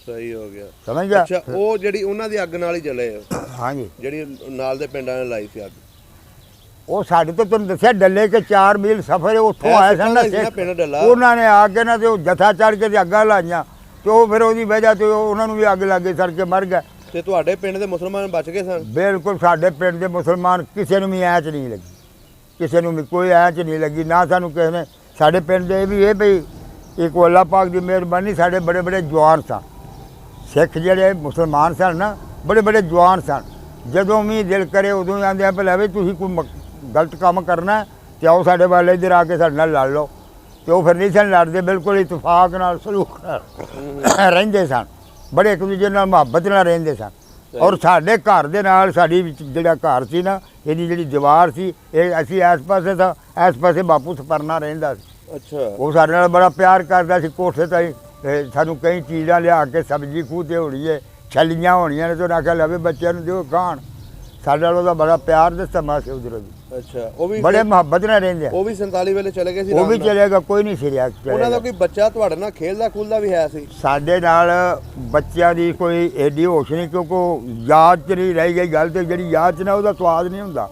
ਸਹੀ ਹੋ ਗਿਆ, ਸਮਝ ਗਿਆ। ਅੱਛਾ, ਉਹ ਜਿਹੜੀ ਉਹਨਾਂ ਦੀ ਅੱਗ ਨਾਲ ਹੀ ਜਲੇ? ਹਾਂਜੀ, ਜਿਹੜੀ ਨਾਲ ਦੇ ਪਿੰਡਾਂ ਨੇ ਲਾਈ ਸੀ ਅੱਗ, ਉਹ ਸਾਡੇ ਤੋਂ ਤੁਹਾਨੂੰ ਦੱਸਿਆ ਡੱਲੇ ਕੇ 4 ਮੀਲ ਸਫ਼ਰ ਹੈ, ਉੱਥੋਂ ਆਏ ਸਨ ਨਾ ਉਹਨਾਂ ਨੇ ਆ ਕੇ ਨਾ ਤੇ ਉਹ ਜਥਾ ਚੜ੍ਹ ਕੇ ਤੇ ਅੱਗਾਂ ਲਾਈਆਂ, ਤੇ ਉਹ ਫਿਰ ਉਹਦੀ ਵਜ੍ਹਾ ਤੇ ਉਹਨਾਂ ਨੂੰ ਵੀ ਅੱਗ ਲੱਗ ਗਈ, ਸੜ ਕੇ ਮਰ ਗਏ। ਤੇ ਤੁਹਾਡੇ ਪਿੰਡ ਦੇ ਮੁਸਲਮਾਨ ਬਚ ਗਏ ਸਨ? ਬਿਲਕੁਲ, ਸਾਡੇ ਪਿੰਡ ਦੇ ਮੁਸਲਮਾਨ ਕਿਸੇ ਨੂੰ ਵੀ ਐਂਚ ਨਹੀਂ ਲੱਗੀ, ਕਿਸੇ ਨੂੰ ਵੀ ਕੋਈ ਐਂਚ ਨਹੀਂ ਲੱਗੀ, ਨਾ ਸਾਨੂੰ ਕਿਸੇ ਨੇ। ਸਾਡੇ ਪਿੰਡ ਦੇ ਵੀ ਇਹ ਵੀ ਇੱਕ ਅੱਲਾਹ ਪਾਕ ਦੀ ਮਿਹਰਬਾਨੀ, ਸਾਡੇ ਬੜੇ ਬੜੇ ਜਵਾਨ ਸਨ ਸਿੱਖ, ਜਿਹੜੇ ਮੁਸਲਮਾਨ ਸਨ ਨਾ, ਬੜੇ ਬੜੇ ਜਵਾਨ ਸਨ। ਜਦੋਂ ਵੀ ਦਿਲ ਕਰੇ ਉਦੋਂ ਹੀ ਆਉਂਦੇ ਆ, ਭਲਾ ਵੀ ਤੁਸੀਂ ਕੋਈ ਗਲਤ ਕੰਮ ਕਰਨਾ ਤੇ ਆਓ ਸਾਡੇ ਵੱਲ ਇੱਧਰ ਆ ਕੇ ਸਾਡੇ ਨਾਲ ਲੜ ਲਓ। ਤੇ ਉਹ ਫਿਰ ਨਹੀਂ ਸਨ ਲੜਦੇ, ਬਿਲਕੁਲ ਇਤਫਾਕ ਨਾਲ ਸਲੂਕ ਨਾਲ ਰਹਿੰਦੇ ਸਨ, ਬੜੇ ਇੱਕ ਦੂਜੇ ਨਾਲ ਮੁਹੱਬਤ ਨਾਲ ਰਹਿੰਦੇ ਸਨ। ਔਰ ਸਾਡੇ ਘਰ ਦੇ ਨਾਲ ਸਾਡੀ ਜਿਹੜਾ ਘਰ ਸੀ ਨਾ, ਇਹਦੀ ਜਿਹੜੀ ਦੀਵਾਰ ਸੀ, ਇਹ ਅਸੀਂ ਇਸ ਪਾਸੇ ਤਾਂ ਇਸ ਪਾਸੇ ਬਾਪੂ ਸਪਰਨਾ ਰਹਿੰਦਾ ਸੀ। ਅੱਛਾ। ਉਹ ਸਾਡੇ ਨਾਲ ਬੜਾ ਪਿਆਰ ਕਰਦਾ ਸੀ। ਕੋਠੇ ਤਾਈ ਸਾਨੂੰ ਕਈ ਚੀਜ਼ਾਂ ਲਿਆ ਕੇ, ਸਬਜ਼ੀ ਖੂਹ 'ਤੇ ਹੋਣੀ ਹੈ, ਛੱਲੀਆਂ ਹੋਣੀਆਂ ਨੇ, ਤੇ ਉਹਨਾਂ ਆਖਿਆ ਲਵੇ ਬੱਚਿਆਂ ਨੂੰ ਦਿਓ ਖਾਣ। ਸਾਡੇ ਨਾਲ ਉਹਦਾ ਬੜਾ ਪਿਆਰ ਦਾ ਸਮਾਂ ਸੀ ਉਧਰੋਂ ਦੀ। ਅੱਛਾ। ਉਹ ਵੀ ਬੜੇ ਮੁਹੱਬਤ ਨਾਲ ਰਹਿੰਦੇ ਆ। ਉਹ ਵੀ 47 ਵੇਲੇ ਚਲੇ ਗਏ ਸੀ? ਉਹ ਵੀ ਚਲੇਗਾ, ਕੋਈ ਨਹੀਂ ਸਿਰਿਆ। ਉਹਨਾਂ ਦਾ ਕੋਈ ਬੱਚਾ ਤੁਹਾਡੇ ਨਾਲ ਖੇਲਦਾ ਖੂਲਦਾ ਵੀ ਹੈ ਸੀ? ਸਾਡੇ ਨਾਲ ਬੱਚਿਆਂ ਦੀ ਕੋਈ ਐਡੀ ਹੋਸ਼ ਨਹੀਂ, ਕਿਉਂਕਿ ਯਾਦ 'ਚ ਨਹੀਂ ਰਹਿ ਗਈ ਗੱਲ, ਤੇ ਜਿਹੜੀ ਯਾਦ 'ਚ ਨਾ ਉਹਦਾ ਸਵਾਦ ਨਹੀਂ ਹੁੰਦਾ।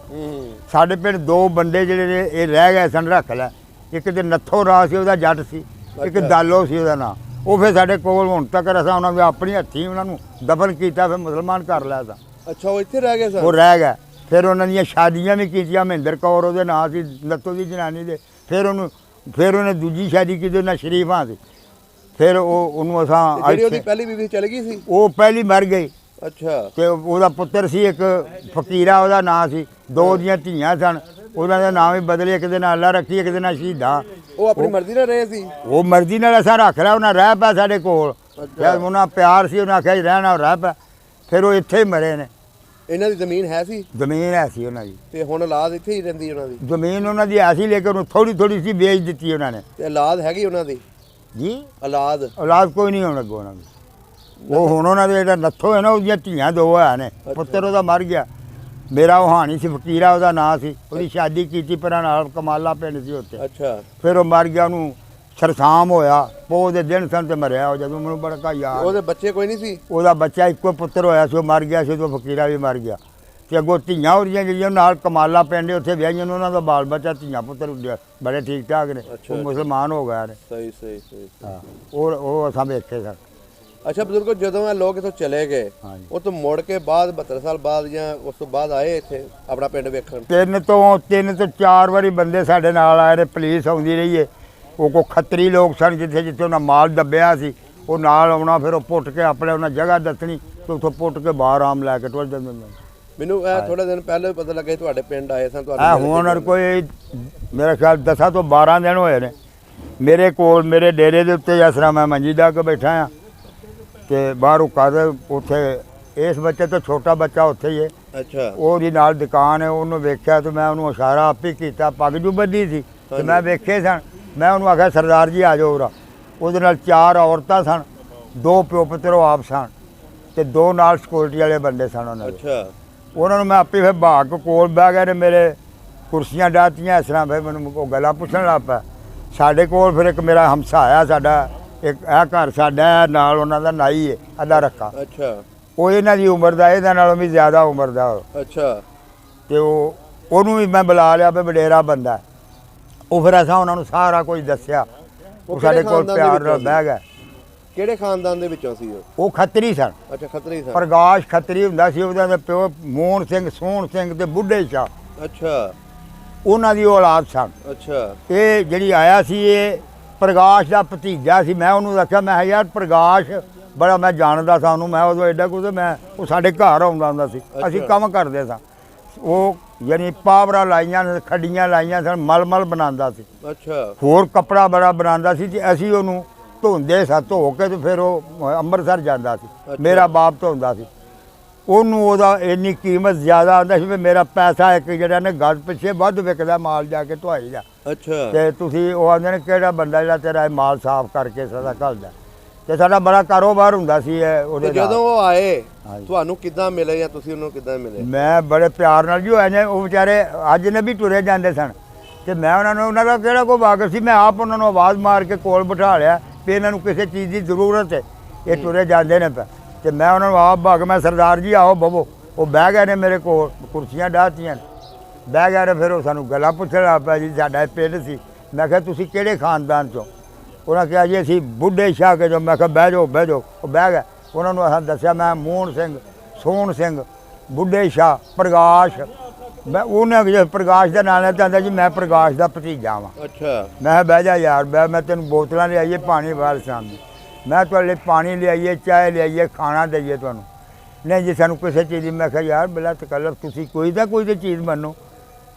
ਸਾਡੇ ਪਿੰਡ 2 ਬੰਦੇ ਜਿਹੜੇ ਨੇ ਇਹ ਰਹਿ ਗਏ ਸਨ, ਰੱਖ ਲੈ। ਇੱਕ ਤੇ ਨੱਥੋ ਰਾਹ ਸੀ, ਉਹਦਾ ਜੱਟ ਸੀ, ਇੱਕ ਦਾਲੋ ਸੀ ਉਹਦਾ ਨਾਂ। ਉਹ ਫਿਰ ਸਾਡੇ ਕੋਲ ਹੁਣ ਤੱਕ ਅਸਾਂ ਉਹਨਾਂ ਦੇ ਆਪਣੀ ਹੱਥੀਂ ਉਹਨਾਂ ਨੂੰ ਦਫਨ ਕੀਤਾ, ਫਿਰ ਮੁਸਲਮਾਨ ਕਰ ਲਿਆ ਸਾਂ। ਅੱਛਾ। ਉਹ ਇੱਥੇ ਰਹਿ ਗਏ ਸਨ? ਉਹ ਰਹਿ ਗਿਆ। ਫਿਰ ਉਹਨਾਂ ਦੀਆਂ ਸ਼ਾਦੀਆਂ ਵੀ ਕੀਤੀਆਂ, ਮਹਿੰਦਰ ਕੌਰ ਉਹਦੇ ਨਾਂ ਸੀ, ਨੱਥੋ ਦੀ ਜਨਾਨੀ ਦੇ। ਫਿਰ ਉਹਨੇ ਦੂਜੀ ਸ਼ਾਦੀ ਕੀਤੀ, ਉਹਨਾਂ ਸ਼ਰੀਫਾਂ ਸੀ। ਫਿਰ ਉਹਨੂੰ ਅਸਾਂ ਜਿਹੜੀ ਉਹਦੀ ਪਹਿਲੀ ਬੀਵੀ ਚਲ ਗਈ ਸੀ, ਉਹ ਪਹਿਲੀ ਮਰ ਗਈ। ਅੱਛਾ। ਤੇ ਉਹਦਾ ਪੁੱਤਰ ਸੀ ਇੱਕ ਫਕੀਰਾ, ਉਹਦਾ ਨਾਂ ਸੀ। 2 ਦੀਆਂ ਧੀਆਂ ਸਨ, ਉਹਨਾਂ ਦਾ ਨਾਮ ਵੀ ਬਦਲੇ, ਇੱਕ ਦੇ ਨਾਲ ਅੱਲਾ ਰੱਖੀ, ਇੱਕ ਦੇ ਨਾਲ ਸ਼ਹੀਦਾਂ। ਉਹ ਆਪਣੀ ਮਰਜ਼ੀ ਨਾਲ ਰਹੇ ਸੀ? ਉਹ ਮਰਜ਼ੀ ਨਾਲ ਅਸਾਂ ਰੱਖ ਲਿਆ, ਉਹਨਾਂ ਰਹਿ ਪਿਆ ਸਾਡੇ ਕੋਲ। ਉਹਨਾਂ ਪਿਆਰ ਸੀ, ਉਹਨਾਂ ਆਖਿਆ ਰਹਿਣਾ, ਰਹਿ ਪਿਆ। ਫਿਰ ਉਹ ਇੱਥੇ ਹੀ ਮਰੇ ਨੇ। ਇਹਨਾਂ ਦੀ ਜ਼ਮੀਨ ਹੈ ਸੀ? ਜ਼ਮੀਨ ਹੈ ਸੀ ਉਹਨਾਂ ਦੀ। ਤੇ ਹੁਣ ਔਲਾਦ ਇੱਥੇ ਹੀ ਰਹਿੰਦੀ ਉਹਨਾਂ ਦੀ? ਜ਼ਮੀਨ ਉਹਨਾਂ ਦੀ ਐਸੀ, ਲੇਕਿਨ ਥੋੜੀ ਥੋੜੀ ਸੀ ਵੇਚ ਦਿੱਤੀ ਉਹਨਾਂ ਨੇ। ਤੇ ਔਲਾਦ ਹੈਗੀ ਉਹਨਾਂ ਦੀ? ਜੀ ਔਲਾਦ ਕੋਈ ਨਹੀਂ ਹੋਣ ਅੱਗੋਂ ਉਹਨਾਂ ਦੀ। ਉਹ ਹੁਣ ਉਹਨਾਂ ਦੇ ਜਿਹੜਾ ਨੱਥੋ ਹੈ ਨਾ, ਉਹਦੀਆਂ ਧੀਆਂ 2 ਹੈ ਨੇ। ਪੁੱਤਰ ਉਹਦਾ ਮਰ ਗਿਆ। ਮੇਰਾ ਉਹ ਹਾਣੀ ਸੀ, ਫਕੀਰਾ ਉਹਦਾ ਨਾਂ ਸੀ। ਉਹਦੀ ਸ਼ਾਦੀ ਕੀਤੀ ਪਰ ਨਾਲ ਕਮਾਲਾ ਪਿੰਡ ਸੀ ਉੱਥੇ। ਅੱਛਾ। ਫਿਰ ਉਹ ਮਰ ਗਿਆ, ਉਹਨੂੰ ਸਰਸਾਮ ਹੋਇਆ, ਪੋਹ ਦੇ ਦਿਨ ਸਨ ਤੇ ਮਰਿਆ ਉਹ। ਜਦੋਂ ਮੈਨੂੰ ਬੜਾ ਯਾਦ। ਉਹਦੇ ਬੱਚੇ ਕੋਈ ਨਹੀਂ ਸੀ? ਉਹਦਾ ਬੱਚਾ ਇੱਕੋ ਪੁੱਤਰ ਹੋਇਆ ਸੀ, ਉਹ ਮਰ ਗਿਆ ਸੀ। ਉਹ ਫਕੀਰਾ ਵੀ ਮਰ ਗਿਆ। ਤੇ ਅੱਗੋਂ ਧੀਆਂ ਉਹਦੀਆਂ ਜਿਹੜੀਆਂ ਨਾਲ ਕਮਾਲਾ ਪਿੰਡ ਉੱਥੇ ਵਿਆਹੀਆਂ ਨੇ, ਉਹਨਾਂ ਦਾ ਬਾਲ ਬੱਚਾ, ਧੀਆਂ ਪੁੱਤਰ ਬੜੇ ਠੀਕ ਠਾਕ ਨੇ। ਉਹ ਮੁਸਲਮਾਨ ਹੋ ਗਏ ਨੇ। ਸਹੀ ਸਹੀ ਸਹੀ। ਹਾਂ। ਉਹ ਅਸਾਂ ਵੇਖੇ ਸਨ। ਅੱਛਾ ਬਜ਼ੁਰਗੋ, ਜਦੋਂ ਇਹ ਲੋਕ ਇੱਥੋਂ ਚਲੇ ਗਏ, ਉਹ ਤੋਂ ਮੁੜ ਕੇ ਬਾਅਦ 72 ਸਾਲ ਬਾਅਦ ਜਾਂ ਉਸ ਤੋਂ ਬਾਅਦ ਆਏ ਇੱਥੇ ਆਪਣਾ ਪਿੰਡ ਵੇਖਣ? 3 ਤੋਂ 4 ਵਾਰੀ ਬੰਦੇ ਸਾਡੇ ਨਾਲ ਆਏ ਨੇ। ਪੁਲਿਸ ਆਉਂਦੀ ਰਹੀ ਹੈ। ਉਹ ਕੋ ਖੱਤਰੀ ਲੋਕ ਸਨ, ਜਿੱਥੇ ਉਹਨਾਂ ਮਾਲ ਦੱਬਿਆ ਸੀ, ਉਹ ਨਾਲ ਆਉਣਾ। ਫਿਰ ਉਹ ਪੁੱਟ ਕੇ ਆਪਣੇ ਉਹਨਾਂ ਜਗ੍ਹਾ ਦੱਸਣੀ, ਤੇ ਉੱਥੋਂ ਪੁੱਟ ਕੇ ਬਾਹਰ ਆਮ ਲੈ ਕੇ ਟੁੱਟ ਜਾਂਦੇ ਹੁੰਦੇ। ਮੈਨੂੰ ਇਹ ਥੋੜੇ ਦਿਨ ਪਹਿਲਾਂ ਪਤਾ ਲੱਗਾ ਤੁਹਾਡੇ ਪਿੰਡ ਆਏ ਸਨ। ਹੁਣ ਕੋਈ ਮੇਰੇ ਖਿਆਲ 10 ਤੋਂ 12 ਦਿਨ ਹੋਏ ਨੇ ਮੇਰੇ ਕੋਲ, ਮੇਰੇ ਡੇਰੇ ਦੇ ਉੱਤੇ। ਜਿਸ ਤਰ੍ਹਾਂ ਮੈਂ ਮੰਜੀ ਡਾ ਕੇ ਬੈਠਾ ਹਾਂ, ਤੇ ਬਾਹਰੋਂ ਕਰ ਉੱਥੇ ਇਸ ਬੱਚੇ ਤੋਂ ਛੋਟਾ ਬੱਚਾ ਉੱਥੇ ਹੀ ਹੈ। ਅੱਛਾ। ਉਹਦੀ ਨਾਲ ਦੁਕਾਨ ਹੈ। ਉਹਨੂੰ ਵੇਖਿਆ ਤੇ ਮੈਂ ਉਹਨੂੰ ਇਸ਼ਾਰਾ ਆਪੇ ਕੀਤਾ। ਪੱਗ ਜੂ ਬੱਧੀ ਸੀ ਤੇ ਮੈਂ ਵੇਖੇ ਸਨ। ਮੈਂ ਉਹਨੂੰ ਆਖਿਆ ਸਰਦਾਰ ਜੀ ਆ ਜਾਓ ਉਰਾ। ਉਹਦੇ ਨਾਲ 4 ਔਰਤਾਂ ਸਨ, 2 ਪਿਓ ਪੁੱਤਰ ਉਹ ਆਪ ਸਨ, ਤੇ 2 ਨਾਲ ਸਿਕਿਉਰਿਟੀ ਵਾਲੇ ਬੰਦੇ ਸਨ ਉਹਨਾਂ ਦੇ। ਅੱਛਾ। ਉਹਨਾਂ ਨੂੰ ਮੈਂ ਆਪੇ ਫਿਰ ਭਾਗ ਕੋਲ ਬਹਿ ਗਏ ਨੇ, ਮੇਰੇ ਕੁਰਸੀਆਂ ਡਾਹਤੀਆਂ ਇਸ ਤਰ੍ਹਾਂ। ਫਿਰ ਮੈਨੂੰ ਉਹ ਗੱਲਾਂ ਪੁੱਛਣ ਲੱਗ ਪਿਆ। ਸਾਡੇ ਕੋਲ ਫਿਰ ਇੱਕ ਮੇਰਾ ਹਮਸਾਇਆ, ਸਾਡਾ ਇੱਕ ਇਹ ਘਰ ਸਾਡਾ ਨਾਲ ਉਹਨਾਂ ਦਾ ਨਾਈ ਹੈ, ਅੱਧਾ ਰੱਖਾ। ਅੱਛਾ। ਉਹ ਇਹਨਾਂ ਦੀ ਉਮਰ ਦਾ, ਇਹਦੇ ਨਾਲੋਂ ਵੀ ਜ਼ਿਆਦਾ ਉਮਰ ਦਾ। ਅੱਛਾ। ਤੇ ਉਹਨੂੰ ਵੀ ਮੈਂ ਬੁਲਾ ਲਿਆ ਵੀ ਵਡੇਰਾ ਬੰਦਾ। ਉਹ ਫਿਰ ਅਸਾਂ ਉਹਨਾਂ ਨੂੰ ਸਾਰਾ ਕੁਝ ਦੱਸਿਆ। ਉਹ ਸਾਡੇ ਕੋਲ ਪਿਆਰ ਨਾਲ ਬਹਿ ਗਿਆ। ਕਿਹੜੇ ਖਾਨਦਾਨ ਦੇ ਵਿੱਚੋਂ ਸੀ ਉਹ ਖੱਤਰੀ ਸਨ। ਅੱਛਾ, ਖੱਤਰੀ ਸਨ। ਪ੍ਰਕਾਸ਼ ਖੱਤਰੀ ਹੁੰਦਾ ਸੀ। ਉਹਦਾ ਦੇ ਪਿਓ ਮੋਹਨ ਸਿੰਘ, ਸੋਹਣ ਸਿੰਘ ਤੇ ਬੁੱਢੇ ਸ਼ਾਹ। ਅੱਛਾ। ਉਹਨਾਂ ਦੀ ਔਲਾਦ ਸਨ। ਅੱਛਾ। ਇਹ ਜਿਹੜੀ ਆਇਆ ਸੀ, ਇਹ ਪ੍ਰਕਾਸ਼ ਦਾ ਭਤੀਜਾ ਸੀ। ਮੈਂ ਉਹਨੂੰ ਦੱਸਿਆ, ਮੈਂ ਯਾਰ ਪ੍ਰਕਾਸ਼ ਬੜਾ ਮੈਂ ਜਾਣਦਾ ਸਾਂ ਉਹਨੂੰ। ਮੈਂ ਉਦੋਂ ਐਡਾ ਕੁਝ, ਉਹ ਸਾਡੇ ਘਰ ਆਉਂਦਾ ਹੁੰਦਾ ਸੀ, ਅਸੀਂ ਕੰਮ ਕਰਦੇ ਸਾਂ। ਉਹ ਯਾਨੀ ਪਾਵਰਾਂ ਲਾਈਆਂ, ਖੱਡੀਆਂ ਲਾਈਆਂ ਸਨ, ਮਲਮਲ ਬਣਾਉਂਦਾ ਸੀ। ਅੱਛਾ। ਹੋਰ ਕੱਪੜਾ ਬੜਾ ਬਣਾਉਂਦਾ ਸੀ, ਤੇ ਅਸੀਂ ਉਹਨੂੰ ਧੋਂਦੇ ਸਾਂ। ਧੋ ਕੇ ਤੇ ਫਿਰ ਉਹ ਅੰਮ੍ਰਿਤਸਰ ਜਾਂਦਾ ਸੀ। ਮੇਰਾ ਬਾਪ ਧੋਂਦਾ ਸੀ ਉਹਨੂੰ। ਉਹਦਾ ਇੰਨੀ ਕੀਮਤ ਜ਼ਿਆਦਾ ਆਉਂਦਾ ਸੀ ਵੀ ਮੇਰਾ ਪੈਸਾ ਇੱਕ ਜਿਹੜਾ ਨੇ ਗੱਜ ਪਿੱਛੇ ਵੱਧ ਵਿਕਦਾ ਮਾਲ ਜਾ ਕੇ ਧੁਆਈ ਦਾ। ਅੱਛਾ। ਤੇ ਤੁਸੀਂ ਉਹ ਆਉਂਦੇ ਨੇ ਕਿਹੜਾ ਬੰਦਾ ਜਿਹੜਾ ਤੇਰਾ ਮਾਲ ਸਾਫ਼ ਕਰਕੇ ਸਦਾ ਘੱਲਦਾ। ਤੇ ਸਾਡਾ ਬੜਾ ਕਾਰੋਬਾਰ ਹੁੰਦਾ ਸੀ ਉਹਦੇ। ਜਦੋਂ ਉਹ ਆਏ ਤੁਹਾਨੂੰ ਕਿੱਦਾਂ ਮਿਲੇ ਜਾਂ ਤੁਸੀਂ ਉਹਨੂੰ ਕਿੱਦਾਂ ਮਿਲੇ? ਮੈਂ ਬੜੇ ਪਿਆਰ ਨਾਲ ਜੀ ਹੋਏ ਨੇ। ਉਹ ਵਿਚਾਰੇ ਅੱਜ ਨੇ ਵੀ ਟੁਰੇ ਜਾਂਦੇ ਸਨ, ਤੇ ਮੈਂ ਉਹਨਾਂ ਦਾ ਕਿਹੜਾ ਕੋਈ ਵਾਕਫ ਸੀ। ਮੈਂ ਆਪ ਉਹਨਾਂ ਨੂੰ ਆਵਾਜ਼ ਮਾਰ ਕੇ ਕੋਲ ਬਿਠਾ ਲਿਆ ਵੀ ਇਹਨਾਂ ਨੂੰ ਕਿਸੇ ਚੀਜ਼ ਦੀ ਜ਼ਰੂਰਤ ਹੈ, ਇਹ ਟੁਰੇ ਜਾਂਦੇ ਨੇ। ਤੇ ਮੈਂ ਉਹਨਾਂ ਨੂੰ ਆਪ ਭਾਗ, ਮੈਂ ਸਰਦਾਰ ਜੀ ਆਓ ਬਵੋ। ਉਹ ਬਹਿ ਗਏ ਨੇ ਮੇਰੇ ਕੋਲ, ਕੁਰਸੀਆਂ ਡਾਹਤੀਆਂ, ਬਹਿ ਗਏ ਨੇ। ਫਿਰ ਉਹ ਸਾਨੂੰ ਗੱਲਾਂ ਪੁੱਛਣ ਲੱਗ ਪਿਆ ਜੀ। ਸਾਡਾ ਪਿੰਡ ਸੀ। ਮੈਂ ਕਿਹਾ ਤੁਸੀਂ ਕਿਹੜੇ ਖਾਨਦਾਨ 'ਚੋਂ? ਉਹਨਾਂ ਕਿਹਾ ਜੀ ਅਸੀਂ ਬੁੱਢੇ ਸ਼ਾਹ ਕੇ ਜੋ। ਮੈਂ ਕਿਹਾ ਬਹਿ ਜਾਓ ਬਹਿ ਜਾਓ। ਉਹ ਬਹਿ ਗਏ। ਉਹਨਾਂ ਨੂੰ ਅਸਾਂ ਦੱਸਿਆ ਮੈਂ ਮੋਹਨ ਸਿੰਘ, ਸੋਹਣ ਸਿੰਘ, ਬੁੱਢੇ ਸ਼ਾਹ, ਪ੍ਰਕਾਸ਼। ਮੈਂ ਉਹਨੇ ਪ੍ਰਕਾਸ਼ ਦਾ ਨਾਂ ਲੈਤਾ ਜੀ, ਮੈਂ ਪ੍ਰਕਾਸ਼ ਦਾ ਭਤੀਜਾ ਵਾਂ। ਅੱਛਾ। ਮੈਂ ਬਹਿ ਜਾ ਯਾਰ, ਮੈਂ ਤੈਨੂੰ ਬੋਤਲਾਂ ਲਿਆਈਏ ਪਾਣੀ ਵਾਲ ਸਾਹਮਣੇ, ਮੈਂ ਤੁਹਾਡੇ ਲਈ ਪਾਣੀ ਲਿਆਈਏ, ਚਾਹ ਲਿਆਈਏ, ਖਾਣਾ ਦਈਏ ਤੁਹਾਨੂੰ। ਨਹੀਂ ਜੀ ਸਾਨੂੰ ਕਿਸੇ ਚੀਜ਼ ਦੀ। ਮੈਂ ਕਿਹਾ ਯਾਰ ਬਲਾ ਤਕੱਲਫ, ਤੁਸੀਂ ਕੋਈ ਤਾਂ ਕੋਈ ਤਾਂ ਚੀਜ਼ ਮੰਨੋ।